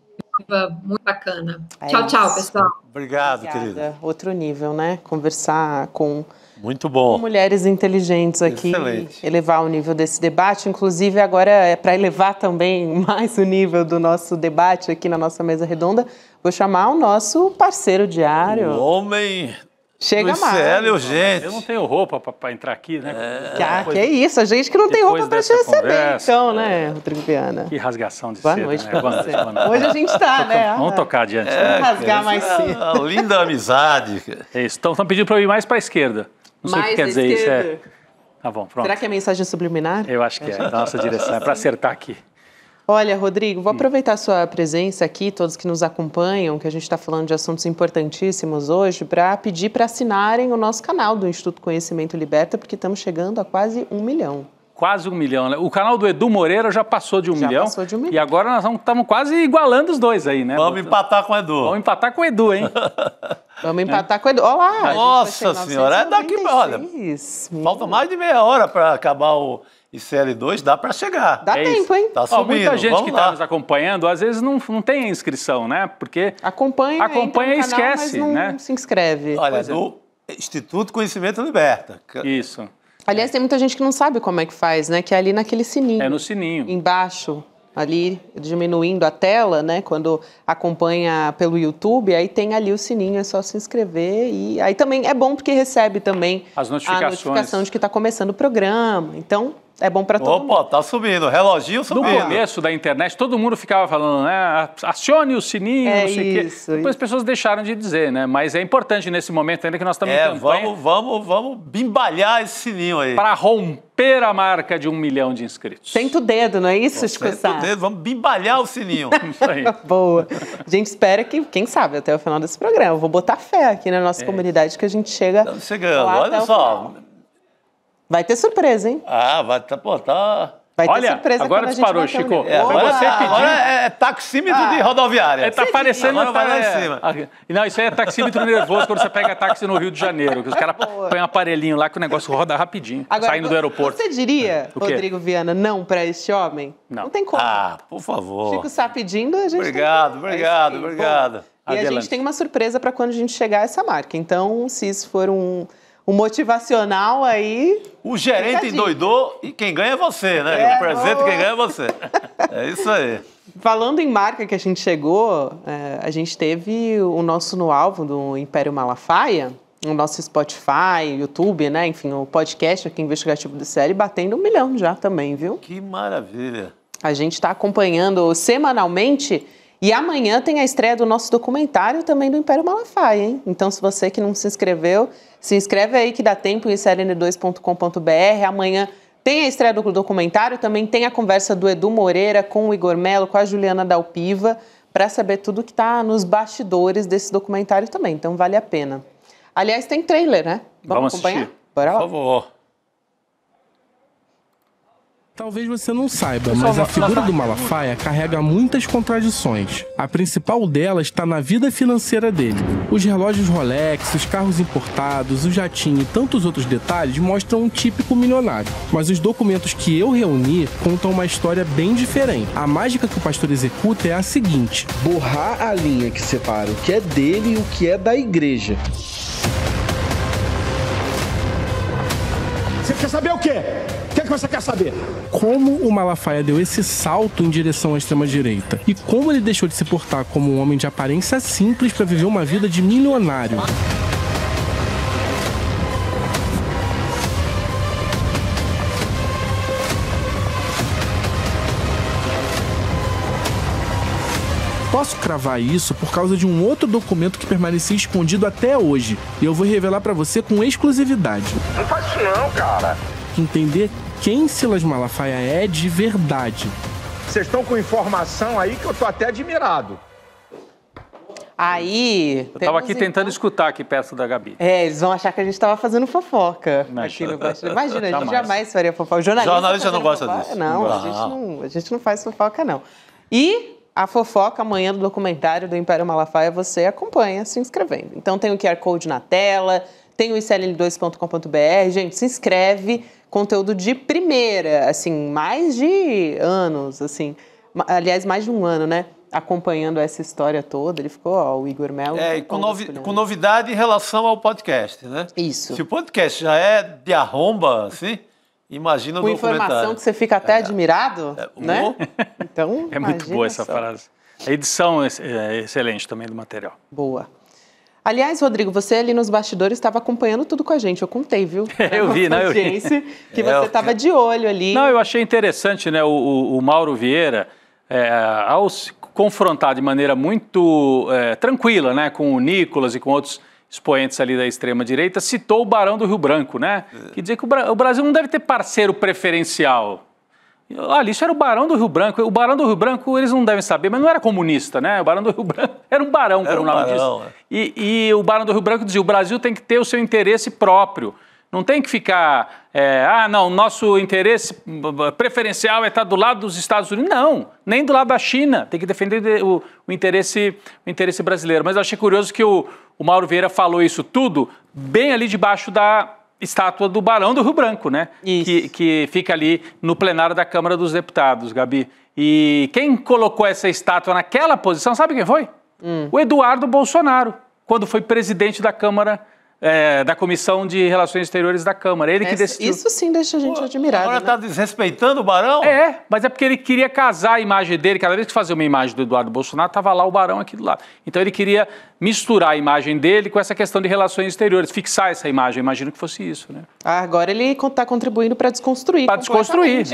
muito bacana. Tchau, tchau, pessoal. Obrigado, querida. Outro nível, né? Conversar com... Muito bom. Com mulheres inteligentes aqui. Excelente. Elevar o nível desse debate. Inclusive, agora, é para elevar também mais o nível do nosso debate aqui na nossa mesa redonda, vou chamar o nosso parceiro diário. O homem... Chega mais. Gente. Eu não tenho roupa para entrar aqui, né? Que é isso, a gente que não tem roupa para te receber, então, né, Rodrigo Viana? Que rasgação de Boa seda, noite né? Boa noite. Hoje a gente está, né? Vamos tocar adiante. Vamos rasgar mais cedo. Linda amizade. É isso. Estão pedindo para eu ir mais para a esquerda. Não sei o que quer dizer isso. Tá bom, pronto. Será que é mensagem subliminar? Eu acho que é, da nossa direção. É para acertar aqui. Olha, Rodrigo, vou aproveitar a sua presença aqui, todos que nos acompanham, que a gente está falando de assuntos importantíssimos hoje, para pedir para assinarem o nosso canal do Instituto Conhecimento Liberta, porque estamos chegando a quase 1 milhão. Quase 1 milhão, né? O canal do Edu Moreira já passou de 1 milhão. Passou de 1 milhão. E agora nós estamos quase igualando os dois aí, né? Vamos empatar com o Edu. Vamos empatar com o Edu, hein? Vamos empatar com o Edu. Olá! Nossa Senhora, é daqui para... Olha, falta mais de meia hora para acabar o ICL2, dá para chegar. Dá tempo, hein? Tá subindo. Muita gente que está nos acompanhando, às vezes não tem inscrição, né? Porque acompanha e esquece, mas não né? Se inscreve. Olha, do Instituto Conhecimento Liberta. Isso. Aliás, tem muita gente que não sabe como é que faz, né? Que é ali naquele sininho. É no sininho. Embaixo, ali, diminuindo a tela, né? Quando acompanha pelo YouTube, aí tem ali o sininho, é só se inscrever. E aí também é bom porque recebe também as notificações. A notificação de que está começando o programa. Então, é bom para todo mundo. Opa, tá subindo, reloginho subindo. No começo da internet, todo mundo ficava falando, né? Acione o sininho, não sei o quê. Depois as pessoas deixaram de dizer, né? Mas é importante nesse momento ainda que nós estamos em campanha. Vamos bimbalhar esse sininho aí. Para romper a marca de 1 milhão de inscritos. Senta o dedo, não é isso, Chico Sá? Senta o dedo, vamos bimbalhar o sininho. Isso aí. Boa. A gente espera que, quem sabe, até o final desse programa. Eu vou botar fé aqui na nossa comunidade que a gente chega. Estamos chegando, olha só. Vai ter surpresa, hein? Vai tá. Vai ter surpresa agora disparou, Chico. Agora é taxímetro de rodoviária. Tá parecendo... Vai lá em cima. Não, isso aí é taxímetro nervoso quando você pega táxi no Rio de Janeiro, que os caras põem um aparelhinho lá que o negócio roda rapidinho, agora, saindo do aeroporto. Você diria, Rodrigo Viana, não para este homem? Não tem como. Por favor. Chico Sá pedindo, a gente obrigado. E a gente tem uma surpresa para quando a gente chegar a essa marca. Então, se isso for um motivacional aí... O gerente endoidou e quem ganha é você, né? O presente quem ganha é você. É isso aí. Falando em marca que a gente chegou, a gente teve o nosso no alvo do Império Malafaia, o nosso Spotify, YouTube, né? Enfim, o podcast aqui investigativo do CL batendo 1 milhão já também, viu? Que maravilha. A gente está acompanhando semanalmente e amanhã tem a estreia do nosso documentário também do Império Malafaia, hein? Então, se você que não se inscreveu, se inscreve aí que dá tempo em sln2.com.br. Amanhã tem a estreia do documentário, também tem a conversa do Edu Moreira com o Igor Melo, com a Juliana Dalpiva, para saber tudo que está nos bastidores desse documentário também. Então, vale a pena. Aliás, tem trailer, né? Vamos acompanhar? Assistir. Bora lá. Por favor. Talvez você não saiba, mas a figura do Malafaia carrega muitas contradições. A principal delas está na vida financeira dele. Os relógios Rolex, os carros importados, o jatinho e tantos outros detalhes mostram um típico milionário. Mas os documentos que eu reuni contam uma história bem diferente. A mágica que o pastor executa é a seguinte: borrar a linha que separa o que é dele e o que é da igreja. Você quer saber o quê? O que você quer saber? Como o Malafaia deu esse salto em direção à extrema-direita? E como ele deixou de se portar como um homem de aparência simples para viver uma vida de milionário? Posso cravar isso por causa de um outro documento que permanecia escondido até hoje. E eu vou revelar para você com exclusividade. Não faz isso não, cara. Entender quem Silas Malafaia é de verdade. Vocês estão com informação aí que eu tô até admirado. Aí... Eu estava aqui tentando escutar aqui perto da Gabi. Eles vão achar que a gente estava fazendo fofoca. Aqui no bastidor. Imagina, a gente jamais faria fofoca. Jornalista não gosta disso. Não, a gente não faz fofoca, não. E a fofoca amanhã do documentário do Império Malafaia você acompanha se inscrevendo. Então tem o QR Code na tela, tem o sln2.com.br. Gente, se inscreve. Conteúdo de primeira, assim, mais de anos, assim. Aliás, mais de um ano, né? Acompanhando essa história toda. Ele ficou, o Igor Melo. E com novidade em relação ao podcast, né? Isso. Se o podcast já é de arromba, assim, imagina o documentário. Com informação que você fica até admirado, né? Então, é muito boa essa frase. A edição é excelente também do material. Boa. Aliás, Rodrigo, você ali nos bastidores estava acompanhando tudo com a gente, eu contei, viu? Eu vi, né? Eu vi. Que você estava de olho ali. Não, eu achei interessante, né? O Mauro Vieira, ao se confrontar de maneira muito tranquila, né? Com o Nicolas e com outros expoentes ali da extrema-direita, citou o Barão do Rio Branco, né? Que dizia que o Brasil não deve ter parceiro preferencial. Olha, isso era o Barão do Rio Branco. O Barão do Rio Branco, eles não devem saber, mas não era comunista, né? O Barão do Rio Branco era um barão, como o nome diz. E o Barão doRio Branco dizia, o Brasil tem que ter o seu interesse próprio. Não tem que ficar, não, nosso interesse preferencial é estar do lado dos Estados Unidos. Não, nem do lado da China. Tem que defender o interesse brasileiro. Mas eu achei curioso que o Mauro Vieira falou isso tudo bem ali debaixo da estátua do Barão do Rio Branco, né? Que fica ali no plenário da Câmara dos Deputados, Gabi. E quem colocou essa estátua naquela posição, sabe quem foi? O Eduardo Bolsonaro, quando foi presidente da Câmara da Comissão de Relações Exteriores da Câmara. Ele que decidiu. Isso sim deixa a gente admirado. Agora está desrespeitando o Barão? Mas é porque ele queria casar a imagem dele. Cada vez que fazia uma imagem do Eduardo Bolsonaro, estava lá o Barão aqui do lado. Então ele queria misturar a imagem dele com essa questão de relações exteriores, fixar essa imagem. Imagino que fosse isso, né? Agora ele está contribuindo para desconstruir. Para desconstruir.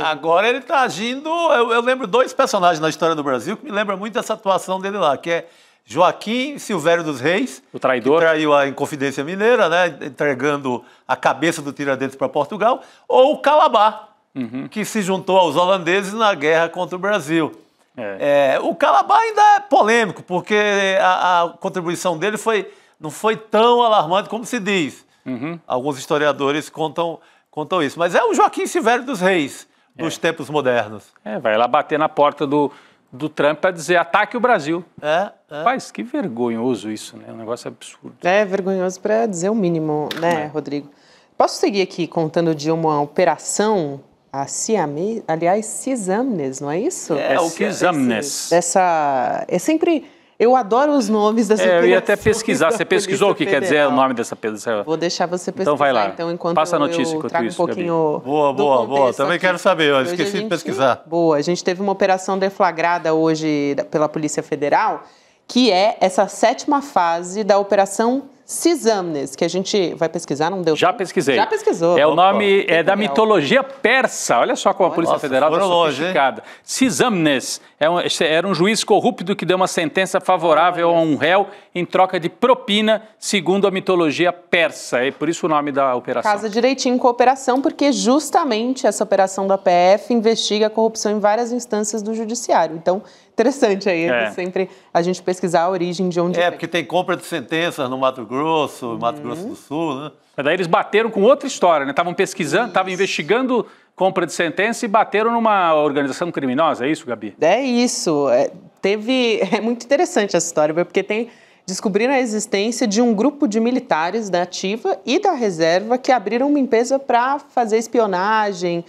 Agora ele está agindo... Eu lembro 2 personagens na história do Brasil que me lembram muito dessa atuação dele lá, que é Joaquim Silvério dos Reis, o traidor, que traiu a Inconfidência Mineira, né, entregando a cabeça do Tiradentes para Portugal, ou o Calabar, que se juntou aos holandeses na guerra contra o Brasil. O Calabar ainda é polêmico, porque a contribuição dele não foi tão alarmante como se diz. Alguns historiadores contam isso. Mas é o Joaquim Silvério dos Reis, dos tempos modernos. Vai lá bater na porta do Trump para dizer ataque o Brasil. Rapaz, que vergonhoso isso, né? Um negócio absurdo. É vergonhoso para dizer o mínimo, né, Rodrigo? Posso seguir aqui contando de uma operação, a Cisamnes, não é isso? O Cisamnes. É sempre... Eu adoro os nomes dessa eu ia até pesquisar. Você pesquisou o que quer dizer o nome dessa... Vou deixar você pesquisar. Então vai lá. Então, enquanto passa a notícia enquanto trago isso, um pouquinho Boa. Também quero saber. Eu esqueci de pesquisar. Boa. A gente teve uma operação deflagrada hoje pela Polícia Federal, que é essa 7ª fase da Operação Cisamnes, que a gente vai pesquisar, não deu? Já pesquisei. Já pesquisou. O nome da mitologia persa. Olha só como a Polícia Federal está sofisticada. Cisamnes era um juiz corrupto que deu uma sentença favorável a um réu em troca de propina, segundo a mitologia persa. É por isso o nome da operação. Casa direitinho com a operação, porque justamente essa operação da PF investiga a corrupção em várias instâncias do judiciário. Então, interessante aí, sempre a gente pesquisar a origem de onde... porque tem compra de sentenças no Mato Grosso do Sul, né? Mas daí eles bateram com outra história, né? Estavam pesquisando, estavam investigando compra de sentença e bateram numa organização criminosa, é isso, Gabi? É isso. É muito interessante essa história, porque descobriram a existência de um grupo de militares da ativa e da reserva que abriram uma empresa para fazer espionagem,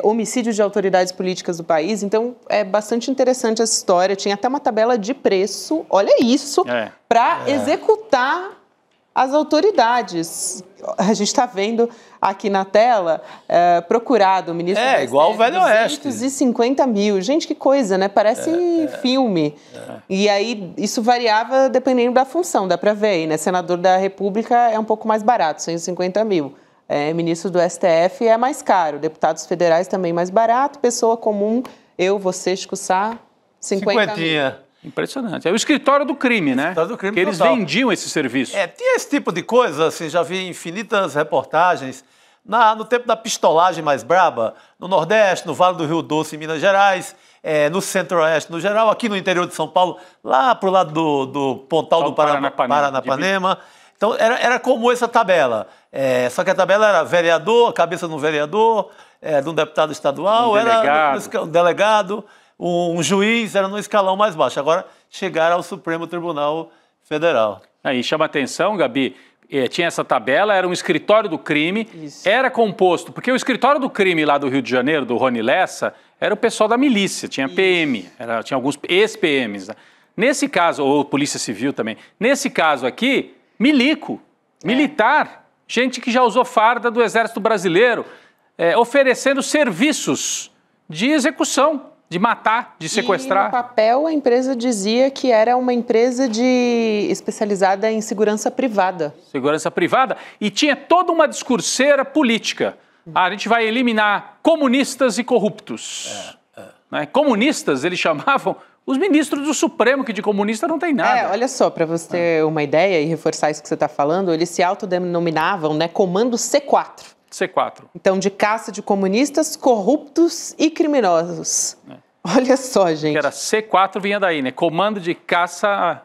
homicídio de autoridades políticas do país. Então, é bastante interessante essa história. Tinha até uma tabela de preço, olha isso, para executar as autoridades. A gente está vendo aqui na tela, procurado o ministro... igual o Velho Oeste. 250 mil. Gente, que coisa, né? Parece filme. E aí, isso variava dependendo da função, dá para ver aí, né? Senador da República é um pouco mais barato, 150 mil. Ministro do STF é mais caro, deputados federais também mais barato, pessoa comum, você, Chico Sá, 50 mil. Impressionante. É o escritório do crime, né? Escritório do crime que eles vendiam esse serviço. Tinha esse tipo de coisa, assim, já vi infinitas reportagens. No tempo da pistolagem mais braba, no Nordeste, no Vale do Rio Doce, em Minas Gerais, no Centro-Oeste, no geral, aqui no interior de São Paulo, lá pro lado do Pontal do Paranapanema. Então, era comum essa tabela. Só que a tabela era vereador, a cabeça de um vereador, de um deputado estadual, um delegado, um juiz, era no escalão mais baixo. Agora chegaram ao Supremo Tribunal Federal. Aí chama atenção, Gabi, tinha essa tabela, era um escritório do crime, era composto, porque o escritório do crime lá do Rio de Janeiro, do Rony Lessa, era o pessoal da milícia, tinha PM, tinha alguns ex-PMs. Né? Nesse caso, ou Polícia Civil também, nesse caso aqui, militar, gente que já usou farda do Exército Brasileiro, oferecendo serviços de execução, de matar, de sequestrar. E no papel a empresa dizia que era uma empresa especializada em segurança privada. Segurança privada e tinha toda uma discurseira política. A gente vai eliminar comunistas e corruptos. Né? Comunistas, eles chamavam os ministros do Supremo, que de comunista não tem nada. Olha só, para você ter uma ideia e reforçar isso que você está falando, eles se autodenominavam, né, Comando C4. C4. Então, de caça de comunistas, corruptos e criminosos. Olha só, gente. Que era C4, vinha daí, né? Comando de caça...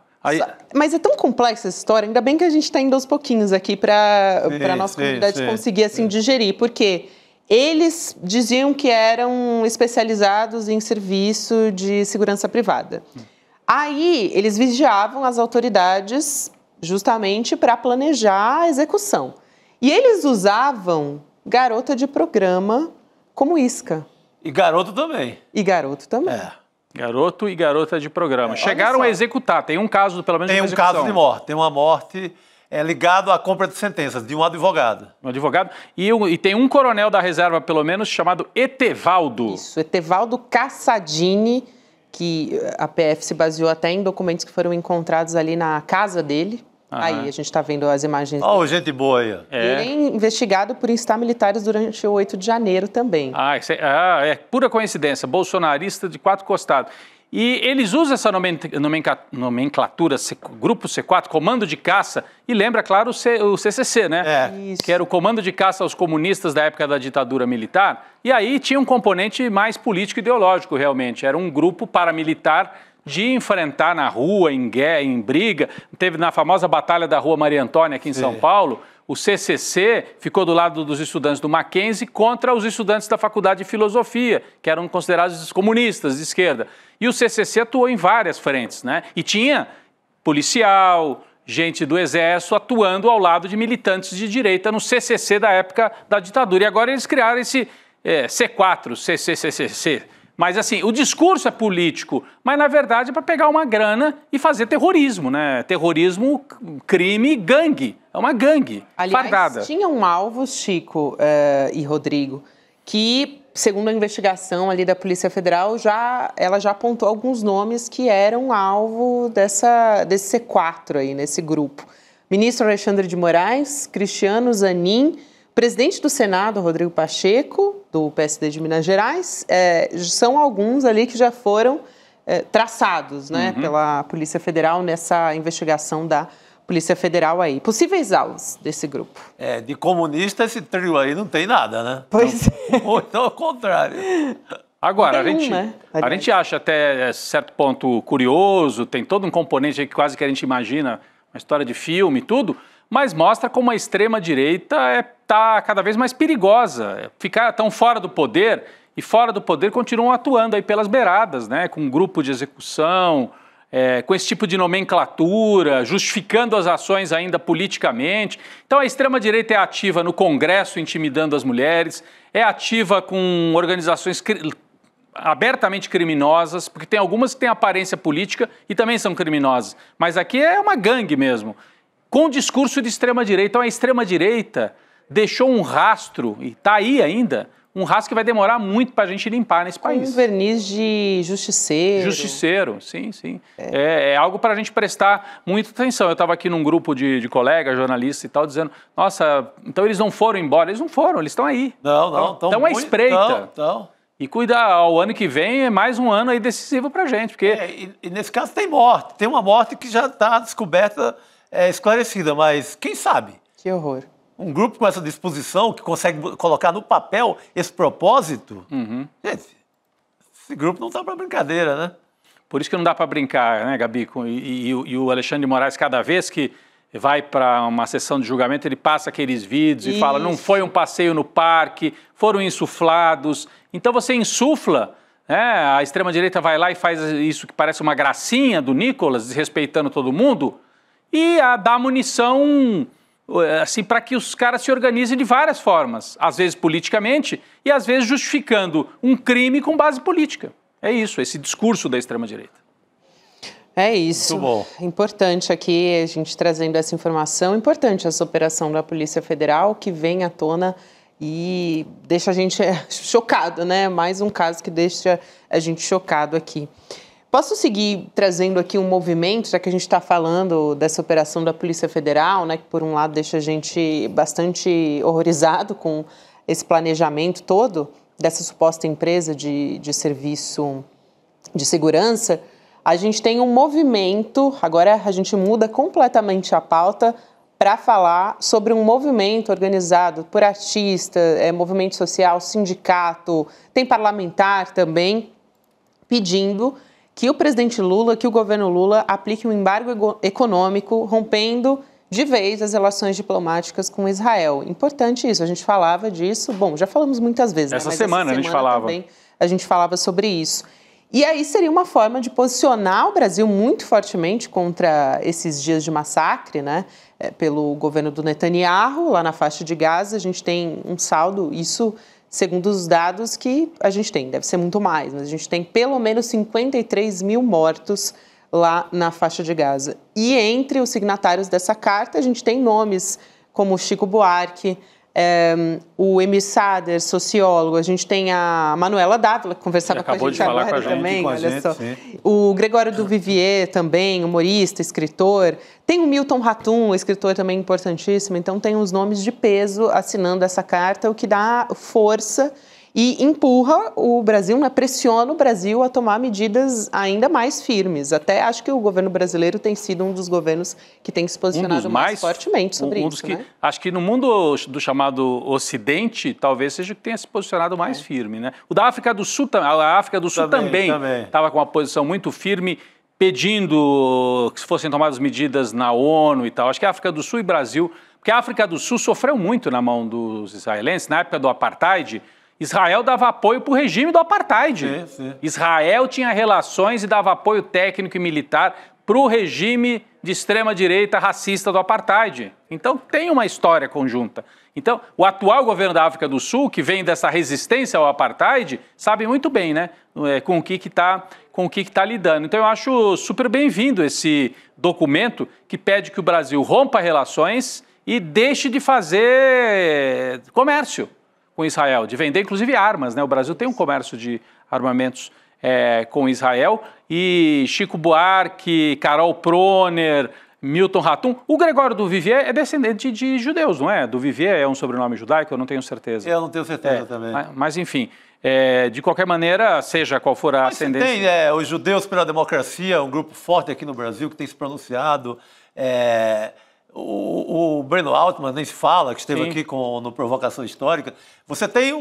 Mas é tão complexa essa história, ainda bem que a gente está indo aos pouquinhos aqui para a nossa comunidade conseguir assim, digerir, porque eles diziam que eram especializados em serviço de segurança privada. Aí, eles vigiavam as autoridades justamente para planejar a execução. E eles usavam garota de programa como isca. E garoto também. Garoto e garota de programa. Chegaram a executar. Tem um caso, pelo menos, de uma execução. Tem um caso de morte. Tem uma morte ligado à compra de sentenças de um advogado. Um advogado. E tem um coronel da reserva, pelo menos, chamado Etevaldo. Isso, Etevaldo Cassadini, que a PF se baseou até em documentos que foram encontrados ali na casa dele. Aí, a gente está vendo as imagens. Gente boa aí. Ele é investigado por instar militares durante o 8 de janeiro também. É pura coincidência. Bolsonarista de 4 costados. E eles usam essa nomenclatura, Grupo C4, Comando de Caça, e lembra, claro, o CCC, né? Que era o Comando de Caça aos comunistas da época da ditadura militar. E aí tinha um componente mais político-ideológico, realmente. Era um grupo paramilitar de enfrentar na rua, em guerra, em briga. Teve na famosa Batalha da Rua Maria Antônia, aqui em São Paulo, o CCC ficou do lado dos estudantes do Mackenzie contra os estudantes da Faculdade de Filosofia, que eram considerados comunistas de esquerda. E o CCC atuou em várias frentes, né? E tinha policial, gente do Exército atuando ao lado de militantes de direita no CCC da época da ditadura. E agora eles criaram esse C4, CCCC. Mas assim, o discurso é político, mas na verdade é para pegar uma grana e fazer terrorismo, né? Terrorismo, crime, gangue. É uma gangue fardada. Tinha um alvo, Chico e Rodrigo, que, segundo a investigação ali da Polícia Federal, ela já apontou alguns nomes que eram alvo desse C4 aí, nesse grupo. Ministro Alexandre de Moraes, Cristiano Zanin, presidente do Senado, Rodrigo Pacheco, do PSD de Minas Gerais, são alguns ali que já foram traçados, né, pela Polícia Federal nessa investigação da Polícia Federal aí. Possíveis alvos desse grupo. De comunista esse trio aí não tem nada, né? Pois Muito ao contrário. Agora, a gente acha até certo ponto curioso, tem todo um componente aí que quase que a gente imagina, uma história de filme e tudo, mas mostra como a extrema-direita está cada vez mais perigosa. Estão fora do poder, e fora do poder continuam atuando aí pelas beiradas, né? Com um grupo de execução, com esse tipo de nomenclatura, justificando as ações ainda politicamente. Então a extrema-direita é ativa no Congresso, intimidando as mulheres, é ativa com organizações abertamente criminosas, porque tem algumas que têm aparência política e também são criminosas. Mas aqui é uma gangue mesmo, com discurso de extrema-direita. Então a extrema-direita deixou um rastro, e está aí ainda, um rastro que vai demorar muito para a gente limpar nesse país. Um verniz de justiceiro. Justiceiro, sim, sim. É algo para a gente prestar muita atenção. Eu estava aqui num grupo de colegas, jornalistas e tal, dizendo, nossa, então eles não foram embora. Eles não foram, eles estão aí. Estão à espreita. E cuidar, o ano que vem é mais um ano aí decisivo para a gente. Porque... E nesse caso tem morte. Tem uma morte que já está descoberta, esclarecida, mas quem sabe? Que horror. Um grupo com essa disposição, que consegue colocar no papel esse propósito, gente, esse grupo não está para brincadeira, né? Por isso que não dá para brincar, né, Gabi? E o Alexandre de Moraes, cada vez que vai para uma sessão de julgamento, ele passa aqueles vídeos e fala, não foi um passeio no parque, foram insuflados. Então você insufla, a extrema-direita vai lá e faz isso que parece uma gracinha do Nicolas, desrespeitando todo mundo, e dá munição... assim, para que os caras se organizem de várias formas, às vezes politicamente e às vezes justificando um crime com base política. É isso, esse discurso da extrema-direita. É isso. Muito bom. Importante aqui a gente trazendo essa informação, importante essa operação da Polícia Federal que vem à tona e deixa a gente chocado, né? Mais um caso que deixa a gente chocado aqui. Posso seguir trazendo aqui um movimento, já que a gente está falando dessa operação da Polícia Federal, né, que por um lado deixa a gente bastante horrorizado com esse planejamento todo dessa suposta empresa de serviço de segurança. A gente tem um movimento, agora a gente muda completamente a pauta para falar sobre um movimento organizado por artista, movimento social, sindicato, tem parlamentar também, pedindo que o presidente Lula, que o governo Lula aplique um embargo econômico, rompendo de vez as relações diplomáticas com Israel. Importante isso, a gente falava disso, bom, já falamos muitas vezes. Essa semana a gente falava. Também, a gente falava sobre isso. E aí seria uma forma de posicionar o Brasil muito fortemente contra esses dias de massacre, né? Pelo governo do Netanyahu, lá na faixa de Gaza, a gente tem um saldo, isso... segundo os dados que a gente tem, deve ser muito mais, mas a gente tem pelo menos 53 mil mortos lá na faixa de Gaza. E entre os signatários dessa carta, a gente tem nomes como Chico Buarque, o Emir Sader, sociólogo, a gente tem a Manuela Dávila, que conversava com a gente agora também, olha só. O Gregório do Vivier também, humorista, escritor. Tem o Milton Ratum, escritor também importantíssimo. Então tem uns nomes de peso assinando essa carta, o que dá força e empurra o Brasil, pressiona o Brasil a tomar medidas ainda mais firmes. Até acho que o governo brasileiro tem sido um dos governos que tem se posicionado mais fortemente sobre isso. Né? Acho que no mundo do chamado Ocidente, talvez seja o que tenha se posicionado mais firme. Né? O da África do Sul, a África do Sul também estava com uma posição muito firme, pedindo que fossem tomadas medidas na ONU e tal. Acho que a África do Sul e Brasil, porque a África do Sul sofreu muito na mão dos israelenses, na época do apartheid. Israel dava apoio para o regime do apartheid. Israel tinha relações e dava apoio técnico e militar para o regime de extrema-direita racista do apartheid. Então tem uma história conjunta. Então o atual governo da África do Sul, que vem dessa resistência ao apartheid, sabe muito bem, né, com o que está lidando. Então eu acho super bem-vindo esse documento que pede que o Brasil rompa relações e deixe de fazer comércio com Israel, de vender inclusive armas, né? O Brasil tem um comércio de armamentos com Israel, e Chico Buarque, Carol Proner, Milton Ratum. O Gregório do Vivier é descendente de judeus, não é? Do Vivier é um sobrenome judaico, eu não tenho certeza. Eu não tenho certeza também. Mas enfim, de qualquer maneira, seja qual for a ascendência... Tem os Judeus pela Democracia, um grupo forte aqui no Brasil que tem se pronunciado. O Breno Altman nem se fala, que esteve aqui no Provocação Histórica. Você tem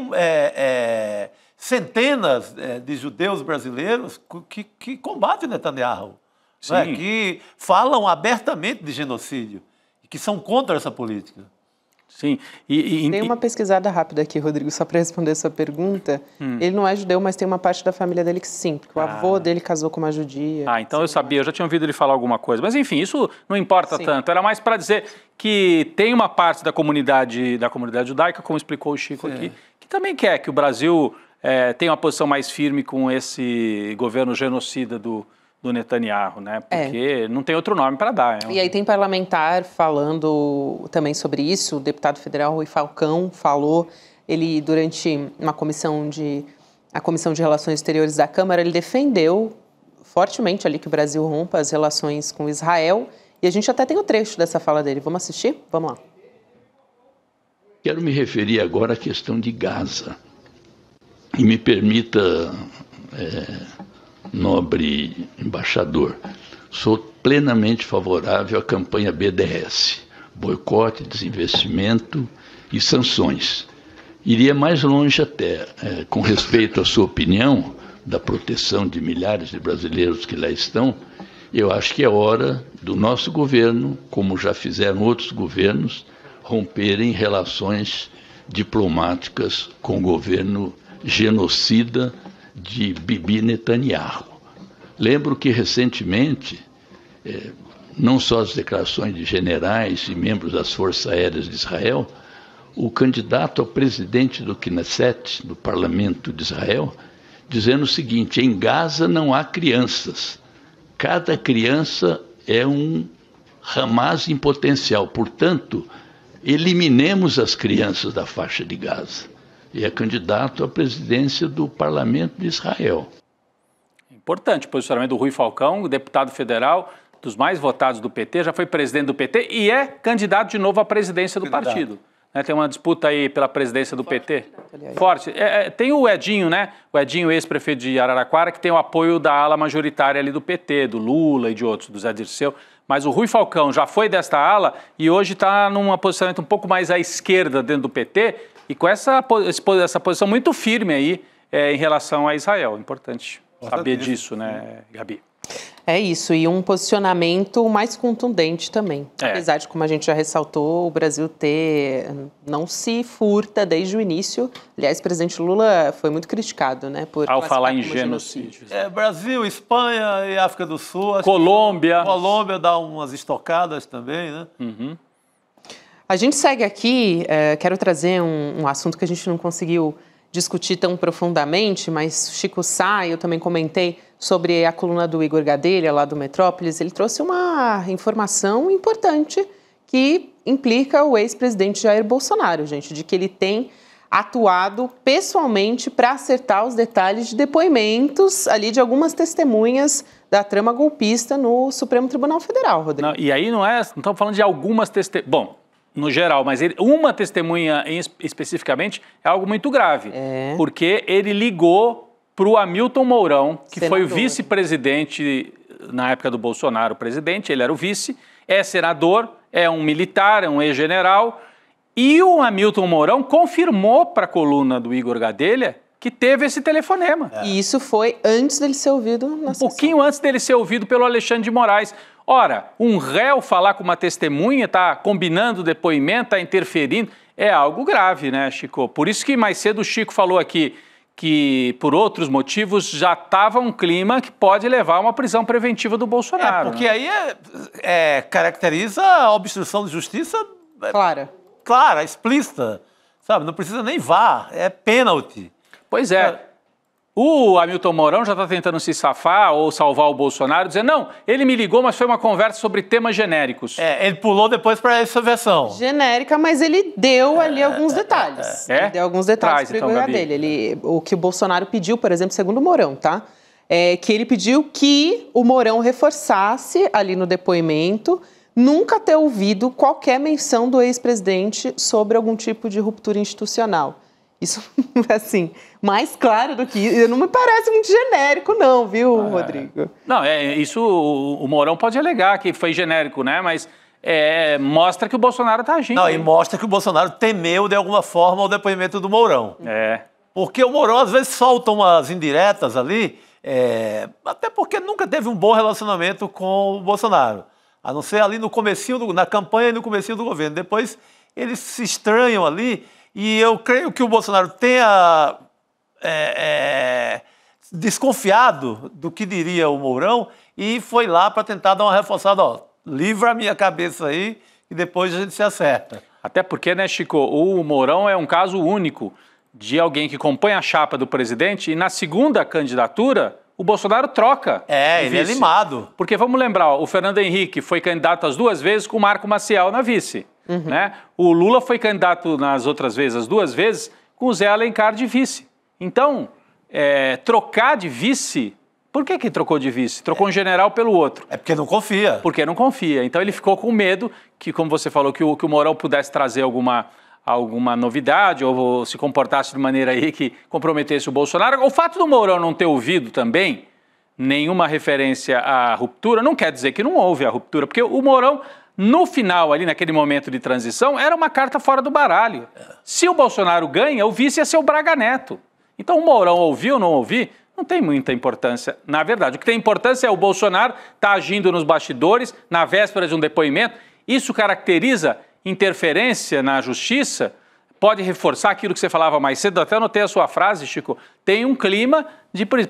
centenas de judeus brasileiros que combatem Netanyahu, né? Que falam abertamente de genocídio e que são contra essa política. Sim. Tem uma pesquisada rápida aqui, Rodrigo, só para responder a sua pergunta. Ele não é judeu, mas tem uma parte da família dele que sim, porque o avô dele casou com uma judia. Então eu sabia, eu já tinha ouvido ele falar alguma coisa. Mas enfim, isso não importa tanto. Era mais para dizer que tem uma parte da comunidade judaica, como explicou o Chico aqui, que também quer que o Brasil tenha uma posição mais firme com esse governo genocida do Netanyahu, né? Porque não tem outro nome para dar. E aí tem parlamentar falando também sobre isso, o deputado federal Rui Falcão falou, ele durante a Comissão de Relações Exteriores da Câmara, ele defendeu fortemente ali que o Brasil rompa as relações com Israel, e a gente até tem o trecho dessa fala dele. Vamos assistir? Vamos lá. Quero me referir agora à questão de Gaza. E me permita... nobre embaixador, sou plenamente favorável à campanha BDS, boicote, desinvestimento e sanções. Iria mais longe até, com respeito à sua opinião, da proteção de milhares de brasileiros que lá estão. Eu acho que é hora do nosso governo, como já fizeram outros governos, romperem relações diplomáticas com o governo genocida de Bibi Netanyahu. Lembro que recentemente, não só as declarações de generais e membros das Forças Aéreas de Israel, o candidato a presidente do Knesset, do Parlamento de Israel, dizendo o seguinte: em Gaza não há crianças. Cada criança é um Hamas em potencial. Portanto, eliminemos as crianças da faixa de Gaza. E é candidato à presidência do Parlamento de Israel. Importante o posicionamento do Rui Falcão, deputado federal, dos mais votados do PT, já foi presidente do PT e é candidato de novo à presidência do partido. Tem uma disputa aí pela presidência do PT. Forte. Tem o Edinho, né? O Edinho, ex-prefeito de Araraquara, que tem o apoio da ala majoritária ali do PT, do Lula e de outros, do Zé Dirceu. Mas o Rui Falcão já foi desta ala e hoje está num posicionamento um pouco mais à esquerda dentro do PT, e com essa posição muito firme aí em relação a Israel. Importante saber disso, né, Gabi? É isso, e um posicionamento mais contundente também. Apesar de, como a gente já ressaltou, o Brasil não se furta desde o início. Aliás, o presidente Lula foi muito criticado, né? Ao falar em genocídio. Brasil, Espanha e África do Sul. Colômbia. Colômbia dá umas estocadas também, né? A gente segue aqui, quero trazer um assunto que a gente não conseguiu discutir tão profundamente, mas Chico Sá, eu também comentei sobre a coluna do Igor Gadelha, lá do Metrópolis, ele trouxe uma informação importante que implica o ex-presidente Jair Bolsonaro, gente, de que ele tem atuado pessoalmente para acertar os detalhes de depoimentos ali de algumas testemunhas da trama golpista no Supremo Tribunal Federal, Rodrigo. Não, e aí não estamos falando de algumas testemunhas, bom, no geral, mas uma testemunha especificamente é algo muito grave, porque ele ligou para o Hamilton Mourão, que senador. Foi o vice-presidente na época do Bolsonaro, presidente, ele era o vice, é senador, é um militar, é um ex-general, e o Hamilton Mourão confirmou para a coluna do Igor Gadelha que teve esse telefonema. E isso foi antes dele ser ouvido na sessão. Pouquinho antes dele ser ouvido pelo Alexandre de Moraes. Ora, um réu falar com uma testemunha, está combinando o depoimento, está interferindo, é algo grave, né, Chico? Por isso que mais cedo o Chico falou aqui que, por outros motivos, já estava um clima que pode levar a uma prisão preventiva do Bolsonaro. Porque aí caracteriza a obstrução de justiça clara, explícita, sabe? Não precisa nem VAR, é pênalti. Pois é. O Hamilton Mourão já está tentando se safar ou salvar o Bolsonaro, dizendo, não, ele me ligou, mas foi uma conversa sobre temas genéricos. Ele pulou depois para essa versão. Genérica, mas ele deu ali alguns detalhes. Ele deu alguns detalhes para o Igor Gadelha. O que o Bolsonaro pediu, por exemplo, segundo o Mourão, tá? Que ele pediu que o Mourão reforçasse ali no depoimento nunca ter ouvido qualquer menção do ex-presidente sobre algum tipo de ruptura institucional. Isso, assim, mais claro do que isso, não me parece muito genérico não, viu, Rodrigo? Não, isso o Mourão pode alegar que foi genérico, né, mas mostra que o Bolsonaro está agindo. Não, e mostra que o Bolsonaro temeu, de alguma forma, o depoimento do Mourão. Porque o Mourão, às vezes, solta umas indiretas ali, até porque nunca teve um bom relacionamento com o Bolsonaro. A não ser ali no comecinho, na campanha e no comecinho do governo. Depois, eles se estranham ali. E eu creio que o Bolsonaro tenha desconfiado do que diria o Mourão e foi lá para tentar dar uma reforçada, livra a minha cabeça aí e depois a gente se acerta. Até porque, né, Chico, o Mourão é um caso único de alguém que compõe a chapa do presidente e na segunda candidatura o Bolsonaro troca. Ele é limado. Porque vamos lembrar, o Fernando Henrique foi candidato as 2 vezes com o Marco Maciel na vice. Né? O Lula foi candidato nas outras vezes, as 2 vezes, com o Zé Alencar de vice. Então, trocar de vice... Por que trocou de vice? Trocou um general pelo outro. Porque não confia. Porque não confia. Então ele ficou com medo que, como você falou, que o Mourão pudesse trazer alguma novidade ou se comportasse de maneira aí que comprometesse o Bolsonaro. O fato do Mourão não ter ouvido também nenhuma referência à ruptura não quer dizer que não houve a ruptura, porque o Mourão... No final, ali naquele momento de transição, era uma carta fora do baralho. Se o Bolsonaro ganha, o vice ia ser o Braga Neto. Então o Mourão ouvir ou não ouvir, não tem muita importância. Na verdade, o que tem importância é o Bolsonaro estar agindo nos bastidores, na véspera de um depoimento. Isso caracteriza interferência na justiça, pode reforçar aquilo que você falava mais cedo, até anotei a sua frase, Chico,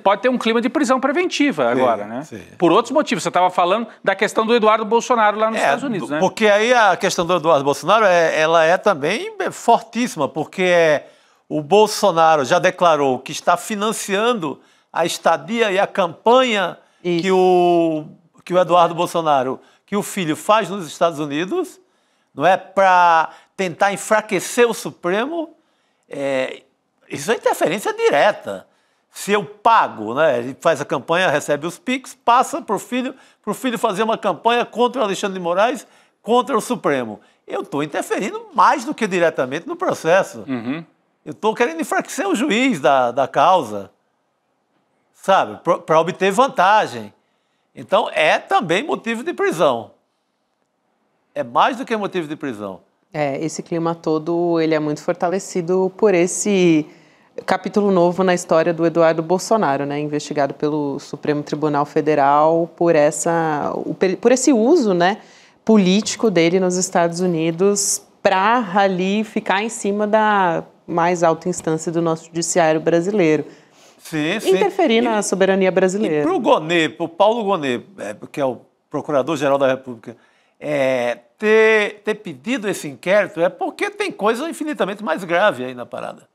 pode ter um clima de prisão preventiva agora, né? Sim. Por outros motivos, você estava falando da questão do Eduardo Bolsonaro lá nos Estados Unidos, né? Porque aí a questão do Eduardo Bolsonaro, ela é também fortíssima, porque o Bolsonaro já declarou que está financiando a estadia e a campanha que o Eduardo Bolsonaro, que o filho faz nos Estados Unidos, não é, para tentar enfraquecer o Supremo. Isso é interferência direta. Se eu pago, né, ele faz a campanha, recebe os PIX, passa para o filho fazer uma campanha contra o Alexandre de Moraes, contra o Supremo. Eu estou interferindo mais do que diretamente no processo. Eu estou querendo enfraquecer o juiz da causa, sabe, para obter vantagem. Então, é também motivo de prisão. É mais do que motivo de prisão. Esse clima todo, ele é muito fortalecido por esse capítulo novo na história do Eduardo Bolsonaro, né? Investigado pelo Supremo Tribunal Federal por esse uso, né, político dele nos Estados Unidos para ali ficar em cima da mais alta instância do nosso judiciário brasileiro. Sim, sim. Interferir na soberania brasileira. E para o Gonê, para o Paulo Gonê, que é o Procurador-Geral da República, ter pedido esse inquérito é porque tem coisa infinitamente mais grave aí na parada.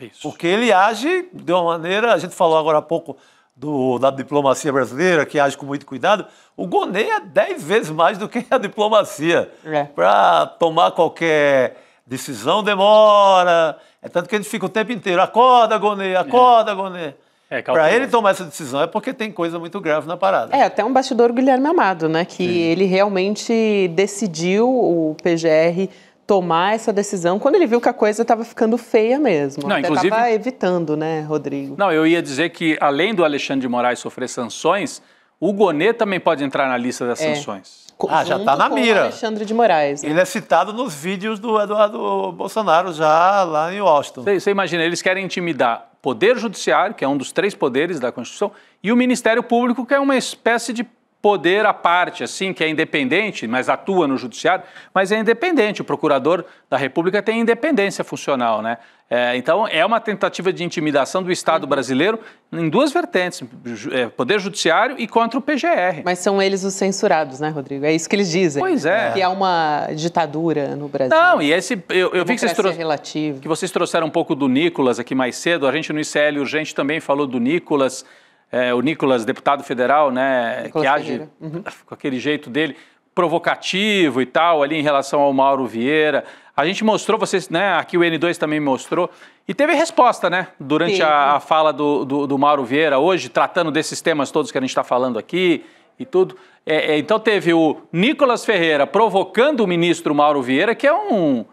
Isso. Porque ele age de uma maneira, a gente falou agora há pouco da diplomacia brasileira, que age com muito cuidado. O Gonê é 10 vezes mais do que a diplomacia. Para tomar qualquer decisão demora. É tanto que a gente fica o tempo inteiro, acorda, Gonê, acorda, Gonê. Para ele tomar essa decisão é porque tem coisa muito grave na parada. Até um bastidor Guilherme Amado, né? Que ele realmente decidiu, o PGR, tomar essa decisão quando ele viu que a coisa estava ficando feia mesmo. Não, até estava evitando, né, Rodrigo? Não, eu ia dizer que, além do Alexandre de Moraes sofrer sanções, o Gonê também pode entrar na lista das sanções. Já está na mira. O Alexandre de Moraes. Né? Ele é citado nos vídeos do Eduardo Bolsonaro, já lá em Washington. Você imagina, eles querem intimidar o Poder Judiciário, que é um dos 3 poderes da Constituição, e o Ministério Público, que é uma espécie de poder à parte, assim, que é independente, mas atua no judiciário, mas é independente. O procurador da República tem independência funcional, né? Então, é uma tentativa de intimidação do Estado brasileiro em 2 vertentes, Poder Judiciário e contra o PGR. Mas são eles os censurados, né, Rodrigo? É isso que eles dizem. Pois é. Que há uma ditadura no Brasil. Não, e eu vi que vocês trouxeram um pouco do Nicolas aqui mais cedo. A gente no ICL Urgente também falou do Nicolas. O Nicolas, deputado federal, né, Nicolas que age com aquele jeito dele, provocativo e tal, ali em relação ao Mauro Vieira. A gente mostrou, vocês, né, aqui o N2 também mostrou, e teve resposta, né, durante a fala do Mauro Vieira hoje, tratando desses temas todos que a gente está falando aqui e tudo. Então teve o Nicolas Ferreira provocando o ministro Mauro Vieira, que é um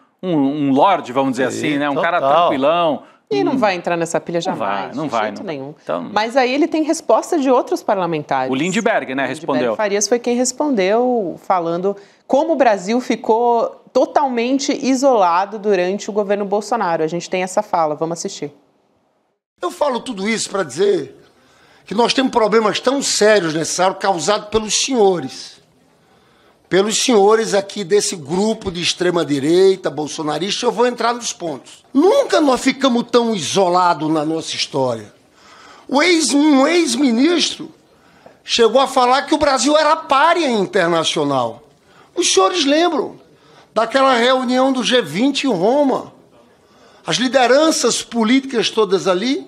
lorde, vamos dizer assim, né, um cara tranquilão. E não vai entrar nessa pilha jamais, não vai, de jeito nenhum. Então, mas aí ele tem resposta de outros parlamentares. O Lindbergh, né, respondeu. Lindbergh Farias foi quem respondeu, falando como o Brasil ficou totalmente isolado durante o governo Bolsonaro. A gente tem essa fala, vamos assistir. Eu falo tudo isso para dizer que nós temos problemas tão sérios nessa área causados pelos senhores. Pelos senhores aqui desse grupo de extrema-direita, bolsonarista, eu vou entrar nos pontos. Nunca nós ficamos tão isolados na nossa história. Um ex-ministro chegou a falar que o Brasil era pária internacional. Os senhores lembram daquela reunião do G20 em Roma? As lideranças políticas todas ali